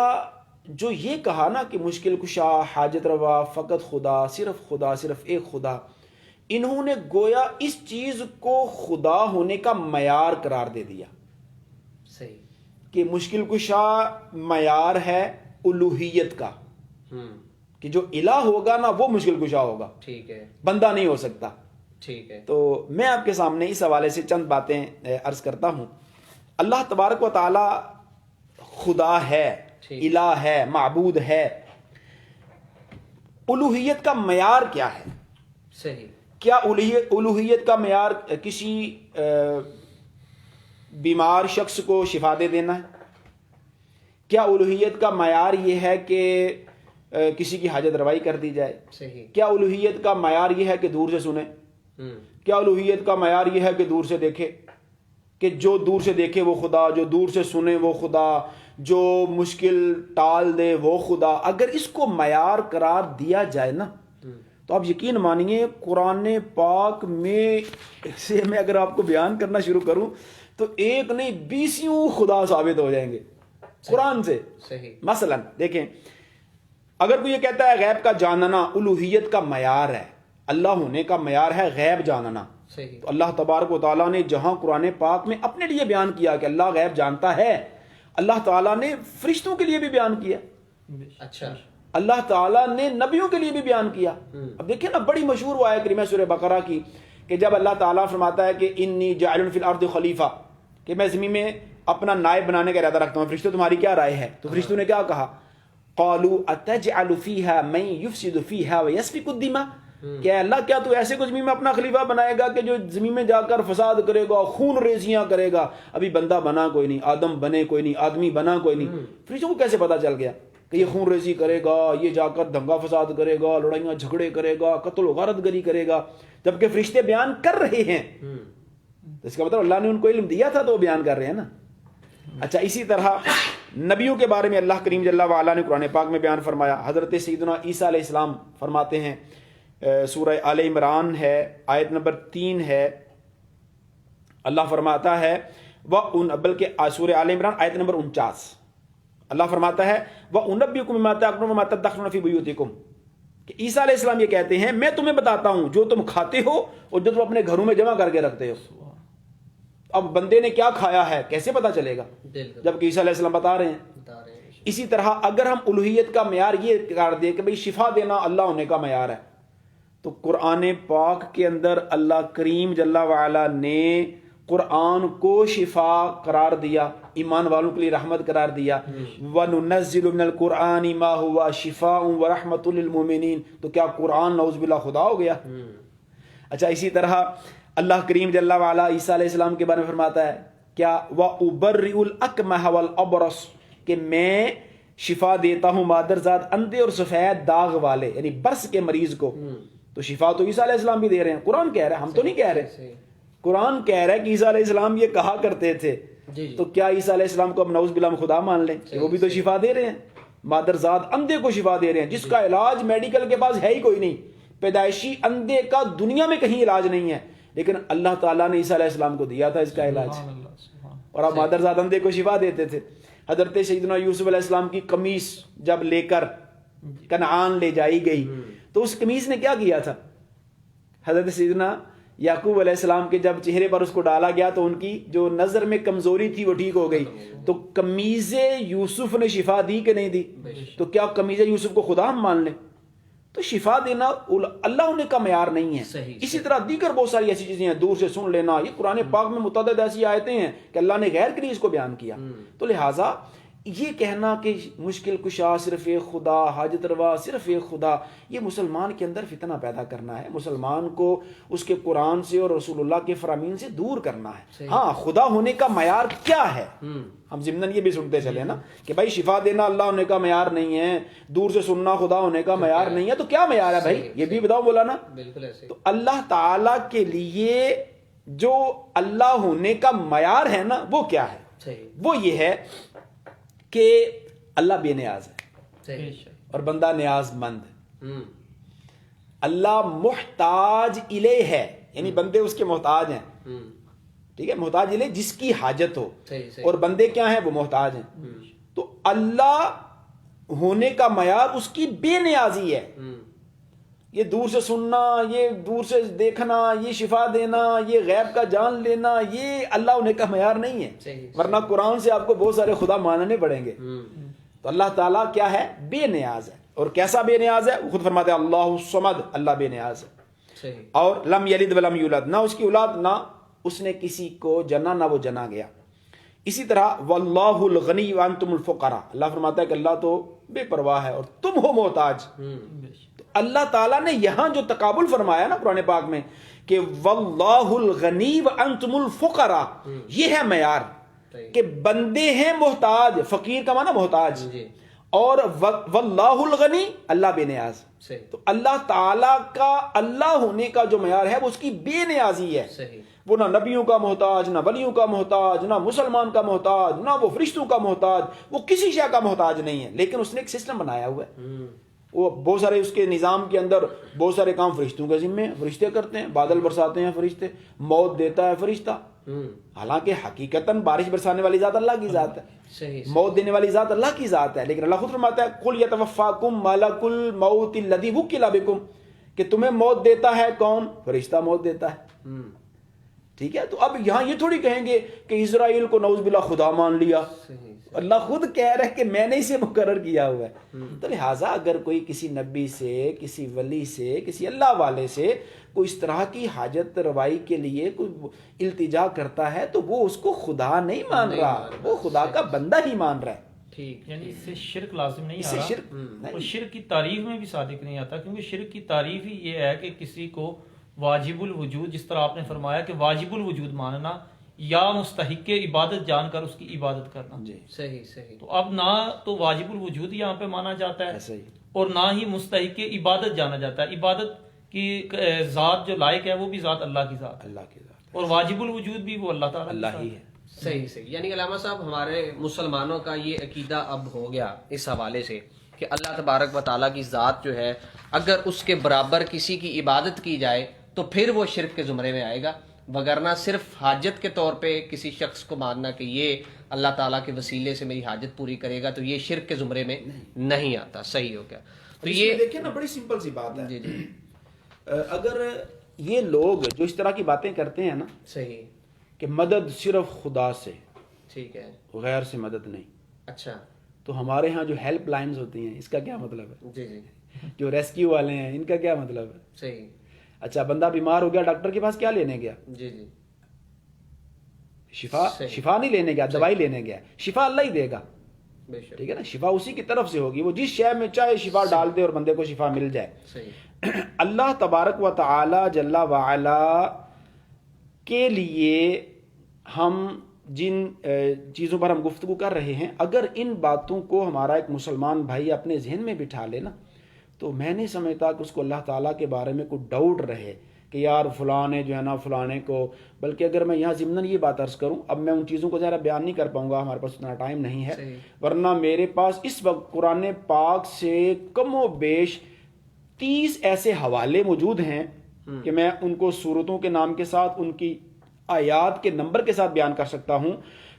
جو یہ کہا نا کہ مشکل کشا، حاجت روا، فقط خدا، صرف ایک خدا، انہوں نے گویا اس چیز کو خدا ہونے کا معیار قرار دے دیا. صحیح. کہ مشکل کشا معیار ہے الوہیت کا، کہ جو الہ ہوگا نا وہ مشکل کشا ہوگا، ٹھیک ہے، بندہ نہیں ہو سکتا. ٹھیک ہے. تو میں آپ کے سامنے اس حوالے سے چند باتیں عرض کرتا ہوں. اللہ تبارک و تعالی خدا ہے، الہ ہے، معبود ہے. الوہیت کا معیار کیا ہے؟ صحیح. کیا الوہیت کا معیار کسی بیمار شخص کو شفا دے دینا ہے؟ کیا الوہیت کا معیار یہ ہے کہ کسی کی حاجت روائی کر دی جائے؟ صحیح. کیا الوہیت کا معیار یہ ہے کہ دور سے سنے؟ کیا الوہیت کا معیار یہ ہے کہ دور سے دیکھے، کہ جو دور سے دیکھے وہ خدا، جو دور سے سنے وہ خدا، جو مشکل ٹال دے وہ خدا؟ اگر اس کو معیار قرار دیا جائے نا تو آپ یقین مانیے قرآن پاک میں سے میں اگر آپ کو بیان کرنا شروع کروں تو ایک نہیں 20 خدا ثابت ہو جائیں گے قرآن سے. صحیح. مثلا دیکھیں، اگر کوئی یہ کہتا ہے غیب کا جاننا الوہیت کا معیار ہے، اللہ ہونے کا معیار ہے غیب جاننا، صحیح. تو اللہ تبارک و تعالیٰ نے جہاں قرآن پاک میں اپنے لیے بیان کیا کہ اللہ غیب جانتا ہے، اللہ تعالیٰ نے فرشتوں کے لیے بھی بیان کیا، اچھا. اللہ تعالیٰ نے نبیوں کے لیے بھی بیان کیا. اب دیکھیں نا، بڑی مشہور وہ آیت کریمہ سورہ بقرہ کی کہ جب اللہ تعالیٰ فرماتا ہے کہ انی جاعل فی الارض خلیفہ، کہ میں زمین میں اپنا نائب بنانے کا ارادہ رکھتا ہوں، فرشتوں تمہاری کیا رائے ہے؟ تو فرشتوں نے کیا کہا؟ قالوا اتجعل فیہا من یفسد فیہا ویسفک الدماء، کہ اللہ کیا تو ایسے کو زمین میں اپنا خلیفہ بنائے گا کہ جو زمین میں جا کر فساد کرے گا، خون ریزیاں کرے گا؟ ابھی بندہ بنا کوئی نہیں، آدم بنے کوئی نہیں، آدمی بنا کوئی نہیں، فرشتوں کو کیسے پتا چل گیا کہ یہ خون ریزی کرے گا، یہ جا کر دنگا فساد کرے گا، لڑائیاں جھگڑے کرے گا، قتل و غارت گری کرے گا، جبکہ فرشتے بیان کر رہے ہیں؟ اس کا مطلب اللہ نے ان کو علم دیا تھا تو وہ بیان کر رہے ہیں نا. اچھا، اسی طرح نبیوں کے بارے میں اللہ کریم جل وعلا نے قرآن پاک میں بیان فرمایا. حضرت سیدنا عیسیٰ علیہ السلام فرماتے ہیں، سورہ آل عمران ہے، آیت نمبر 3 ہے، اللہ فرماتا ہے بلکہ سورہ آل عمران آیت نمبر 49 اللہ فرماتا ہے وَأُنَبِّئُكُم بِمَا تَأْكُلُونَ وَمَا تَدَّخِرُونَ فِي بُيُوتِكُم، کہ عیسیٰ علیہ السلام یہ کہتے ہیں میں تمہیں بتاتا ہوں جو تم کھاتے ہو اور جو تم اپنے گھروں میں جمع کر کے رکھتے ہو. اب بندے نے کیا کھایا ہے کیسے پتا چلے گا جبکہ عیسیٰ علیہ السلام بتا رہے ہیں. اسی طرح اگر ہم الوہیت کا معیار یہ قرار دیں کہ بھئی شفا دینا اللہ ہونے کا معیار ہے، تو قرآن پاک کے اندر اللہ کریم جل وعلا نے قرآن کو شفا قرار دیا، ایمان والوں کے لیے رحمت قرار دیا. وَنُنَزِّلُ مِنَ الْقُرْآنِ مَا هُوَ شِفَاءٌ وَرَحْمَةٌ لِلْمُؤْمِنِينَ، تو کیا قرآن نعوذ باللہ خدا ہو گیا؟ اچھا، اسی طرح اللہ کریم جل وعلا عیسیٰ علیہ السلام کے بارے میں فرماتا ہے کیا وَأُبَرِّئُ الْأَكْمَحَ وَالْأَبْرَصَ، کہ میں شفا دیتا ہوں مادرزاد اندھے اور سفید داغ والے یعنی برس کے مریض کو. تو شفا تو عیسیٰ علیہ السلام بھی دے رہے ہیں، قرآن کہہ رہا ہے، ہم تو نہیں کہہ رہے. قرآن کہہ رہا ہے کہ عیسیٰ علیہ السلام یہ کہا کرتے تھے، تو کیا عیسیٰ علیہ السلام کو اب نعوذ باللہ خدا مان لیں؟ وہ بھی تو شفا دے رہے ہیں، مادرزاد اندھے کو شفا دے رہے ہیں جس کا علاج میڈیکل کے پاس ہے ہی کوئی نہیں. پیدائشی اندھے کا دنیا میں کہیں علاج نہیں ہے، لیکن اللہ تعالیٰ نے عیسیٰ علیہ السلام کو دیا تھا اس کا علاج، اور اب مادرزاد اندھے کو شفا دیتے تھے. حضرت سیدنا یوسف علیہ السلام کی قمیص جب لے کر کنعان لے جائی گئی تو اس قمیص نے کیا کیا تھا؟ حضرت سیدنا یعقوب علیہ السلام کے جب چہرے پر اس کو ڈالا گیا تو ان کی جو نظر میں کمزوری تھی وہ ٹھیک ہو گئی. تو قمیض یوسف نے شفا دی کہ نہیں دی؟ تو کیا قمیض یوسف کو خدا ہم مان لیں؟ تو شفا دینا اللہ ہونے کا معیار نہیں ہے. اسی طرح دیگر بہت ساری ایسی چیزیں ہیں، دور سے سن لینا، یہ قرآن پاک میں متعدد ایسی آیتیں ہیں کہ اللہ نے غیر کے لیے اس کو بیان کیا. تو لہٰذا یہ کہنا کہ مشکل کشا صرف ایک خدا، حاجت روا صرف ایک خدا، یہ مسلمان کے اندر فتنہ پیدا کرنا ہے، مسلمان کو اس کے قرآن سے اور رسول اللہ کے فرامین سے دور کرنا ہے. ہاں، خدا ہونے کا معیار کیا ہے ہم ضمناً یہ بھی سنتے چلے نا کہ بھائی شفا دینا اللہ ہونے کا معیار نہیں ہے، دور سے سننا خدا ہونے کا معیار نہیں ہے. تو کیا معیار ہے بھائی؟ یہ بھی بتاؤ مولانا. تو اللہ تعالی کے لیے جو اللہ ہونے کا معیار ہے نا وہ کیا ہے؟ وہ یہ ہے کہ اللہ بے نیاز ہے اور بندہ نیاز مند ہے. اللہ محتاج الیہ ہے، یعنی بندے اس کے محتاج ہیں، ٹھیک ہے، محتاج الیہ جس کی حاجت ہو، اور بندے کیا ہیں؟ وہ محتاج ہیں. تو اللہ ہونے کا معیار اس کی بے نیازی ہے. یہ دور سے سننا، یہ دور سے دیکھنا، یہ شفا دینا، یہ غیب کا جان لینا، یہ اللہ ہونے کا معیار نہیں ہے. ورنہ قرآن سے آپ کو بہت سارے خدا ماننے پڑیں گے. تو اللہ تعالیٰ کیا ہے؟ بے نیاز ہے. اور کیسا بے نیاز ہے؟ وہ خود فرماتے ہیں اللہ الصمد، اللہ بے نیاز ہے. اور لم یلد ولم یولد، نہ اس کی اولاد نہ اس نے کسی کو جنا نہ وہ جنا گیا. اسی طرح واللہ الغنی وانتم الفقراء، اللہ فرماتا ہے کہ اللہ تو بے پرواہ ہے اور تم ہو محتاج. اللہ تعالیٰ نے یہاں جو تقابل فرمایا نا قرآن پاک میں کہ واللہ الغنی وانتم الفقراء، یہ ہے معیار کہ بندے ہیں محتاج، فقیر کا معنی محتاج، اور واللہ الغنی اللہ بے نیاز. تو اللہ تعالیٰ کا اللہ ہونے کا جو معیار ہے وہ اس کی بے نیازی ہے. وہ نہ نبیوں کا محتاج، نہ ولیوں کا محتاج، نہ مسلمان کا محتاج، نہ وہ فرشتوں کا محتاج، وہ کسی شے کا محتاج نہیں ہے. لیکن اس نے ایک سسٹم بنایا ہوا ہے. وہ بہت سارے اس کے نظام کے اندر بہت سارے کام فرشتوں کے ذمے ہیں، فرشتے کرتے ہیں، بادل برساتے ہیں فرشتے، موت دیتا ہے فرشتہ، حالانکہ حقیقتاً بارش برسانے والی ذات اللہ کی ذات ہے، صحیح موت دینے والی ذات اللہ کی ذات ہے، لیکن اللہ خود فرماتا ہے قل یتوفاکم ملک الموت الذی وکل بکم، کہ تمہیں موت دیتا ہے کون؟ فرشتہ موت دیتا ہے. ٹھیک ہے، تو اب یہاں یہ تھوڑی کہیں گے کہ اسرائیل کو نعوذ باللہ خدا مان لیا، اللہ خود کہہ رہا ہے کہ میں نے اسے مقرر کیا ہوا ہے. تو لہٰذا اگر کوئی کسی نبی سے، کسی ولی سے، کسی اللہ والے سے کوئی اس طرح کی حاجت روائی کے لیے کوئی التجا کرتا ہے تو وہ اس کو خدا نہیں مان رہا، وہ خدا کا بندہ ہی مان رہا ہے. ٹھیک، یعنی اس سے شرک لازم نہیں اس آ سے رہا، شرک اور شرک کی تعریف میں بھی صادق نہیں آتا، کیونکہ شرک کی تعریف ہی یہ ہے کہ کسی کو واجب الوجود، جس طرح آپ نے فرمایا کہ واجب الوجود ماننا یا مستحق عبادت جان کر اس کی عبادت کرنا. جی صحیح. تو اب نہ تو واجب الوجود یہاں پہ مانا جاتا ہے ایسا ہی. اور نہ ہی مستحق عبادت جانا جاتا ہے. عبادت کی ذات جو لائق ہے وہ بھی ذات اللہ کی ذات ہے، اللہ کی ذات اور واجب الوجود بھی وہ اللہ تعالیٰ اللہ ہی ہے. صحیح. یعنی علامہ صاحب ہمارے مسلمانوں کا یہ عقیدہ اب ہو گیا اس حوالے سے کہ اللہ تبارک و تعالیٰ کی ذات جو ہے اگر اس کے برابر کسی کی عبادت کی جائے تو پھر وہ شرک کے زمرے میں آئے گا، وگرنہ صرف حاجت کے طور پہ کسی شخص کو ماننا کہ یہ اللہ تعالیٰ کے وسیلے سے میری حاجت پوری کرے گا تو یہ شرک کے زمرے میں نہیں آتا. صحیح ہو گیا. تو اس یہ میں دیکھیں نا بڑی سمپل سی بات ہے. جی اگر یہ لوگ جو اس طرح کی باتیں کرتے ہیں نا صحیح. کہ مدد صرف خدا سے، ٹھیک ہے. غیر سے مدد نہیں، اچھا. تو ہمارے ہاں جو ہیلپ لائنز ہوتی ہیں اس کا کیا مطلب ہے؟ جی جو ریسکیو والے ہیں ان کا کیا مطلب ہے؟ صحیح. اچھا بندہ بیمار ہو گیا ڈاکٹر کے پاس کیا لینے گیا؟ جی شفا نہیں لینے گیا، دوائی لینے گیا. شفا اللہ ہی دے گا، بے شک. ٹھیک ہے نا، شفا اسی کی طرف سے ہوگی، وہ جس شے میں چاہے شفا ڈال دے اور بندے کو شفا مل جائے. صحیح. اللہ تبارک و تعالی جل وعلا کے لیے ہم جن چیزوں پر ہم گفتگو کر رہے ہیں، اگر ان باتوں کو ہمارا ایک مسلمان بھائی اپنے ذہن میں بٹھا لے نا تو میں نہیں سمجھتا کہ اس کو اللہ تعالیٰ کے بارے میں کوئی ڈاؤٹ رہے کہ یار فلاں نے جو ہے نا فلانے کو. بلکہ اگر میں یہاں ضمناً یہ بات عرض کروں، اب میں ان چیزوں کو ذرا بیان نہیں کر پاؤں گا، ہمارے پاس اتنا ٹائم نہیں ہے، ورنہ میرے پاس اس وقت قرآن پاک سے کم و بیش 30 ایسے حوالے موجود ہیں کہ میں ان کو سورتوں کے نام کے ساتھ، ان کی آیات کے نمبر کے ساتھ بیان کر سکتا ہوں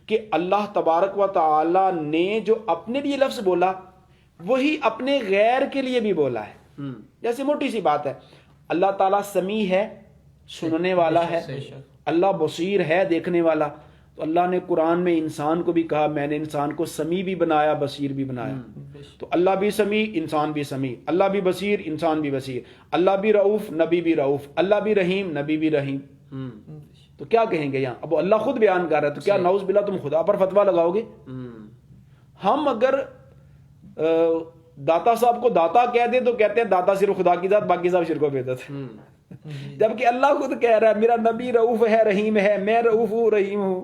کہ اللہ تبارک و تعالی نے جو اپنے لیے لفظ بولا وہی اپنے غیر کے لیے بھی بولا ہے. جیسے موٹی سی بات ہے، اللہ تعالیٰ سمیع ہے، سننے والا ہے، اللہ بصیر ہے، دیکھنے والا. تو اللہ نے قرآن میں انسان کو بھی کہا میں نے انسان کو سمیع بھی بنایا، بصیر بھی بنایا. تو اللہ بھی سمیع، انسان بھی سمیع، اللہ بھی بصیر، انسان بھی بصیر، اللہ بھی رؤوف، نبی بھی رؤوف، اللہ بھی رحیم، نبی بھی رحیم. تو کیا کہیں گے یہاں؟ اب اللہ خود بیان کر رہا ہے، تو کیا نعوذ باللہ تم خدا پر فتویٰ لگاؤ گے؟ ہم اگر داتا صاحب کو داتا کہہ دیں تو کہتے ہیں داتا صرف خدا کی ذات، باقی صاحب شرک و بدعت. جبکہ اللہ خود کہہ رہا ہے میرا نبی رؤوف ہے، رحیم ہے، میں رؤوف ہوں، رحیم ہوں.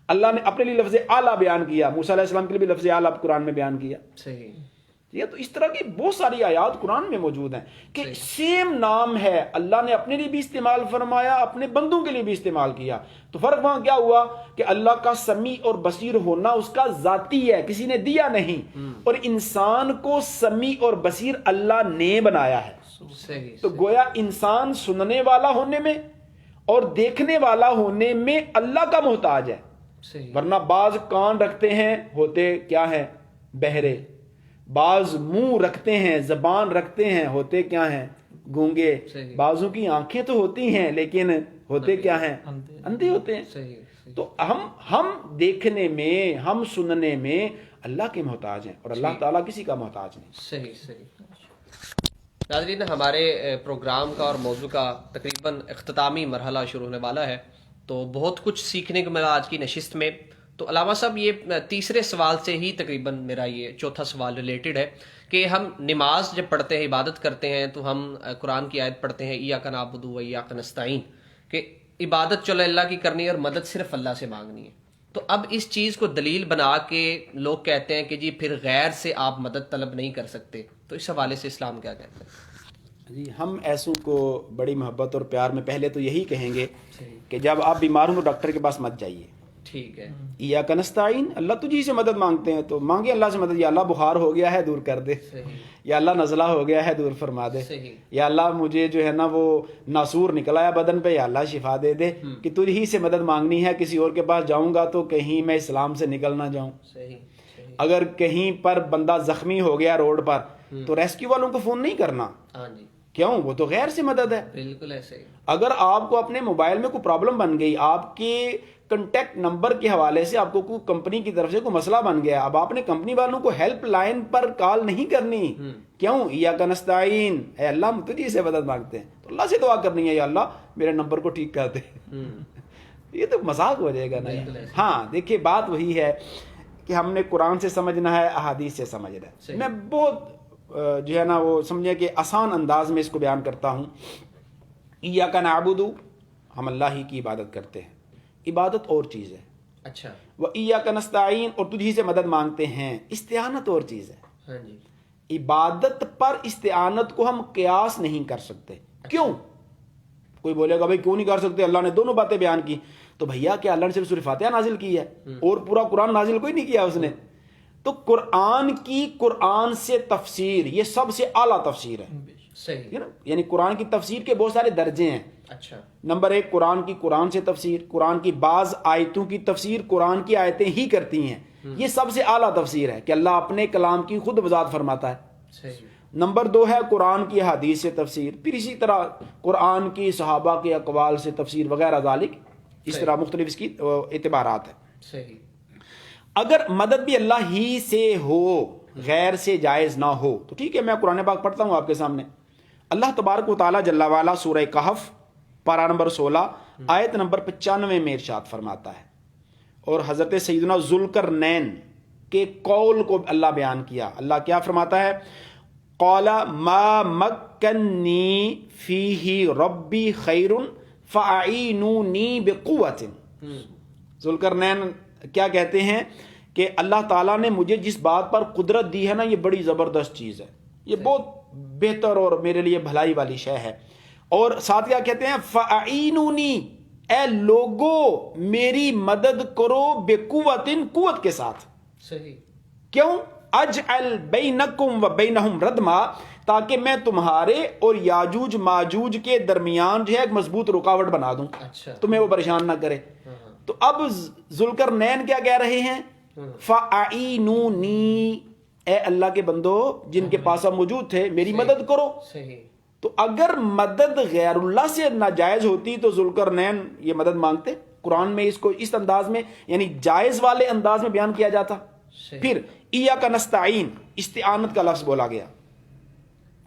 اللہ نے اپنے لیے لفظ اعلیٰ بیان کیا، موسیٰ علیہ السلام کے لیے بھی لفظ اعلیٰ قرآن میں بیان کیا. صحیح. یہ تو اس طرح کی بہت ساری آیات قرآن میں موجود ہیں کہ سیم نام ہے، اللہ نے اپنے لیے بھی استعمال فرمایا، اپنے بندوں کے لیے بھی استعمال کیا. تو فرق وہاں کیا ہوا کہ اللہ کا سمیع اور بصیر ہونا اس کا ذاتی ہے، کسی نے دیا نہیں، اور انسان کو سمیع اور بصیر اللہ نے بنایا ہے. تو گویا انسان سننے والا ہونے میں اور دیکھنے والا ہونے میں اللہ کا محتاج ہے. ورنہ بعض کان رکھتے ہیں ہوتے کیا ہیں؟ بہرے. بعض منہ رکھتے ہیں، زبان رکھتے ہیں، ہوتے کیا ہیں؟ گونگے. بعضوں کی آنکھیں تو ہوتی ہیں لیکن ہوتے کیا ہیں؟ اندھے ہوتے ہیں. تو ہم دیکھنے میں، ہم سننے میں اللہ کے محتاج ہیں اور اللہ تعالیٰ کسی کا محتاج نہیں. صحیح. ناظرین، ہمارے پروگرام کا اور موضوع کا تقریباً اختتامی مرحلہ شروع ہونے والا ہے، تو بہت کچھ سیکھنے کو ملا آج کی نشست میں. تو علامہ صاحب یہ تیسرے سوال سے ہی تقریباً میرا یہ چوتھا سوال ریلیٹڈ ہے کہ ہم نماز جب پڑھتے ہیں، عبادت کرتے ہیں، تو ہم قرآن کی آیت پڑھتے ہیں ایاک نعبد و ایاک نستعین، کہ عبادت چلو اللہ کی کرنی ہے اور مدد صرف اللہ سے مانگنی ہے. تو اب اس چیز کو دلیل بنا کے لوگ کہتے ہیں کہ جی پھر غیر سے آپ مدد طلب نہیں کر سکتے، تو اس حوالے سے اسلام کیا کہتا ہے؟ جی ہم ایسوں کو بڑی محبت اور پیار میں پہلے تو یہی کہیں گے کہ جب آپ بیمار ہوں تو ڈاکٹر کے پاس مت جائیے. ٹھیک ہے. ایاک نستعین، اللہ تجھی سے مدد مانگتے ہیں تو مانگے اللہ سے مدد. یا اللہ بخار ہو گیا ہے دور کر دے، صحیح. یا اللہ نزلہ ہو گیا ہے دور فرما دے، صحیح. یا اللہ مجھے جو ہے نا وہ ناسور نکلا ہے بدن پہ، یا اللہ شفا دے دے. کہ تجھی سے مدد مانگنی ہے. کسی اور کے پاس جاؤں گا تو کہیں میں اسلام سے نکل نہ جاؤں. صحیح. صحیح. اگر کہیں پر بندہ زخمی ہو گیا روڈ پر تو ریسکیو والوں کو فون نہیں کرنا. ہاں جی، کیوں؟ وہ تو غیر سے مدد ہے. بالکل ایسے ہی. اگر آپ کو اپنے موبائل میں کوئی پرابلم بن گئی، آپ کے کنٹیکٹ نمبر کے حوالے سے آپ کو کوئی کمپنی کی طرف سے کوئی مسئلہ بن گیا، اب آپ نے کمپنی والوں کو ہیلپ لائن پر کال نہیں کرنی. کیوں؟ ایاک نستعین، اے اللہ ہم تجھی سے مدد مانگتے ہیں. تو اللہ سے دعا کرنی ہے، یا اللہ میرے نمبر کو ٹھیک کر دے. یہ تو مذاق ہو جائے گا نا. ہاں دیکھیے بات وہی ہے کہ ہم نے قرآن سے سمجھنا ہے، احادیث سے سمجھنا ہے. میں بہت جو ہے نا وہ سمجھے کہ آسان انداز میں اس کو بیان کرتا ہوں. ایاک نعبد، ہم اللہ ہی کی عبادت کرتے ہیں. عبادت اور چیز ہے. اچھا. وہ ایاک نستعین، اور تجھی سے مدد مانگتے ہیں. استعانت اور چیز ہے. ہاں جی. عبادت پر استعانت کو ہم قیاس نہیں کر سکتے. کیوں؟ کوئی بولے گا بھائی کیوں نہیں کر سکتے، اللہ نے دونوں باتیں بیان کی. تو بھیا کیا اللہ نے صرف سورہ فاتحہ نازل کی ہے اور پورا قرآن نازل کوئی نہیں کیا اس نے؟ تو قرآن کی قرآن سے تفسیر یہ سب سے اعلیٰ تفسیر ہے. صحیح. یعنی قرآن کی تفسیر کے بہت سارے درجے ہیں. اچھا. نمبر 1 قرآن کی قرآن سے تفسیر، قرآن کی بعض آیتوں کی تفسیر قرآن کی آیتیں ہی کرتی ہیں. یہ سب سے اعلیٰ تفسیر ہے کہ اللہ اپنے کلام کی خود وضاحت فرماتا ہے. صحیح. نمبر 2 ہے قرآن کی حدیث سے تفسیر، پھر اسی طرح قرآن کی صحابہ کے اقوال سے تفسیر وغیرہ ذالک، اس طرح مختلف اس کی اعتبارات ہیں. صحیح. اگر مدد بھی اللہ ہی سے ہو، غیر سے جائز نہ ہو تو ٹھیک ہے. میں قرآن پاک پڑھتا ہوں آپ کے سامنے. اللہ تبارک و تعالیٰ جل وعلا سورہ کہف پارہ نمبر 16 آیت نمبر 95 میں ارشاد فرماتا ہے، اور حضرت سیدنا ذوالقرنین کے قول کو اللہ بیان کیا. اللہ کیا فرماتا ہے؟ قال ما مکنی فیہ ربی خیر فاعینونی بقوۃ. ذوالقرنین کیا کہتے ہیں کہ اللہ تعالیٰ نے مجھے جس بات پر قدرت دی ہے نا، یہ بڑی زبردست چیز ہے، یہ بہت بہتر اور میرے لیے بھلائی والی شے ہے. اور ساتھ کیا کہتے ہیں؟ فاعینونی، اے لوگو میری مدد کرو، بقوۃ، قوت کے ساتھ. صحیح. کیوں؟ اجعل بینکم و بینہم ردما، تاکہ میں تمہارے اور یاجوج ماجوج کے درمیان جو ہے ایک مضبوط رکاوٹ بنا دوں. اچھا. تمہیں وہ پریشان نہ کرے. تو اب ذوالقرنین کیا کہہ رہے ہیں؟ فاعینونی، اے اللہ کے بندو جن کے پاس اب موجود تھے میری مدد کرو. صحیح. تو اگر مدد غیر اللہ سے ناجائز ہوتی تو ذوالقرنین یہ مدد مانگتے؟ قرآن میں اس کو اس انداز میں یعنی جائز والے انداز میں بیان کیا جاتا. پھر ایاک نستعین، استعانت کا لفظ بولا گیا.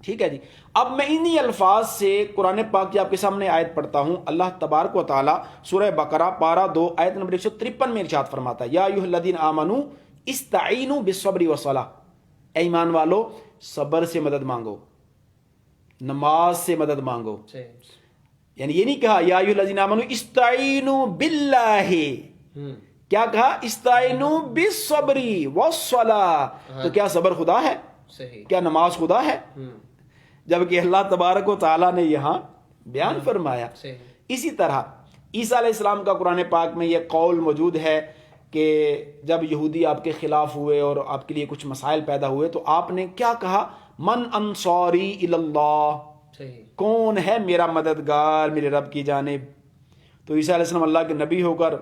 ٹھیک ہے جی. اب میں انہی الفاظ سے قرآن پاک کی آپ کے سامنے آیت پڑھتا ہوں. اللہ تبارک و تعالیٰ سورہ بقرہ پارہ 2 آیت نمبر 153 میں ارشاد فرماتا ہے، یا ایھا الذین آمنوا استعینوا بالصبر والصلاۃ، اے ایمان والو صبر سے مدد مانگو، نماز سے مدد مانگو. یعنی یہ نہیں کہا یا ایھا الذین آمنوا استعینوا باللہ، کیا کہا؟ استعینوا بالصبر والصلاۃ. تو کیا صبر خدا ہے؟ کیا نماز خدا ہے؟ جبکہ اللہ تبارک و تعالیٰ نے یہاں بیان فرمایا. اسی طرح عیسیٰ علیہ السلام کا قرآن پاک میں یہ قول موجود ہے کہ جب یہودی آپ کے خلاف ہوئے اور آپ کے لیے کچھ مسائل پیدا ہوئے تو آپ نے کیا کہا؟ من انصاری الی اللہ، کون ہے میرا مددگار میرے رب کی جانب. تو عیسیٰ علیہ السلام اللہ کے نبی ہو کر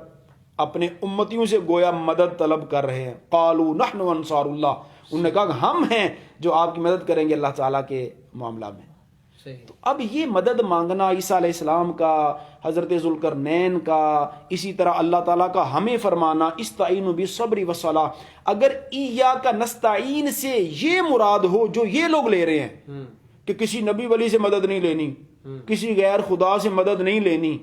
اپنے امتیوں سے گویا مدد طلب کر رہے ہیں. قالوا نحن انصار اللہ، انہوں نے کہا کہ ہم ہیں جو آپ کی مدد کریں گے اللہ تعالیٰ کے معاملہ میں. تو اب یہ مدد مانگنا عیسیٰ علیہ السلام کا، حضرت ذوالقرنین کا، اسی طرح اللہ تعالیٰ کا ہمیں فرمانا استعینوا بالصبر والصلاۃ، اگر ایاک نستعین سے یہ مراد ہو جو یہ لوگ لے رہے ہیں کہ کسی نبی ولی سے مدد نہیں لینی، کسی غیر خدا سے مدد نہیں لینی،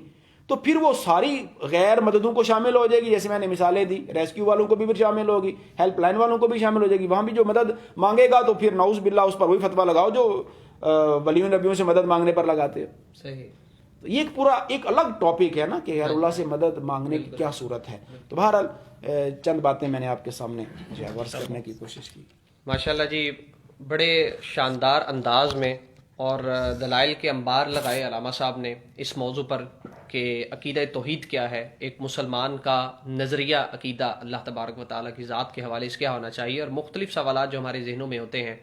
تو پھر وہ ساری غیر مددوں کو شامل ہو جائے گی. جیسے میں نے مثالیں دی، ریسکیو والوں کو بھی پھر شامل ہوگی، ہیلپ لائن والوں کو بھی شامل ہو جائے گی. وہاں بھی جو مدد مانگے گا تو پھر نعوذ باللہ اس پر وہی فتویٰ لگاؤ جو ولیوں نبیوں سے مدد مانگنے پر لگاتے ہیں. صحیح. تو یہ ایک پورا ایک الگ ٹاپک ہے نا کہ غیر اللہ سے مدد مانگنے کی کیا صورت ہے. تو بہرحال چند باتیں میں نے آپ کے سامنے عرض کرنے کی کوشش کی. ماشاءاللہ جی، بڑے شاندار انداز میں اور دلائل کے انبار لگائے علامہ صاحب نے اس موضوع پر کہ عقیدہ توحید کیا ہے، ایک مسلمان کا نظریہ عقیدہ اللہ تبارک و تعالیٰ کی ذات کے حوالے سے کیا ہونا چاہیے، اور مختلف سوالات جو ہمارے ذہنوں میں ہوتے ہیں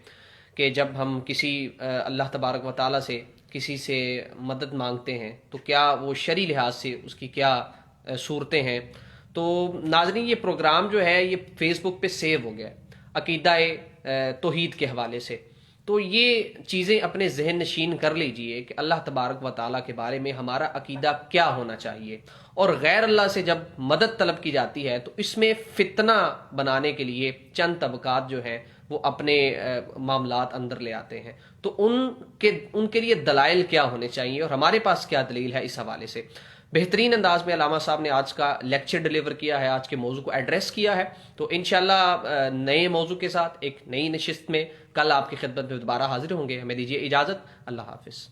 کہ جب ہم کسی اللہ تبارک و تعالیٰ سے کسی سے مدد مانگتے ہیں تو کیا وہ شرعی لحاظ سے اس کی کیا صورتیں ہیں۔ تو ناظرین، یہ پروگرام جو ہے یہ فیس بک پہ سیو ہو گیا ہے عقیدہ توحید کے حوالے سے، تو یہ چیزیں اپنے ذہن نشین کر لیجئے کہ اللہ تبارک و تعالیٰ کے بارے میں ہمارا عقیدہ کیا ہونا چاہیے، اور غیر اللہ سے جب مدد طلب کی جاتی ہے تو اس میں فتنہ بنانے کے لیے چند طبقات جو ہیں وہ اپنے معاملات اندر لے آتے ہیں، تو ان کے لیے دلائل کیا ہونے چاہیے اور ہمارے پاس کیا دلیل ہے، اس حوالے سے بہترین انداز میں علامہ صاحب نے آج کا لیکچر ڈیلیور کیا ہے، آج کے موضوع کو ایڈریس کیا ہے۔ تو انشاءاللہ نئے موضوع کے ساتھ ایک نئی نشست میں کل آپ کی خدمت میں دوبارہ حاضر ہوں گے۔ ہمیں دیجیے اجازت، اللہ حافظ۔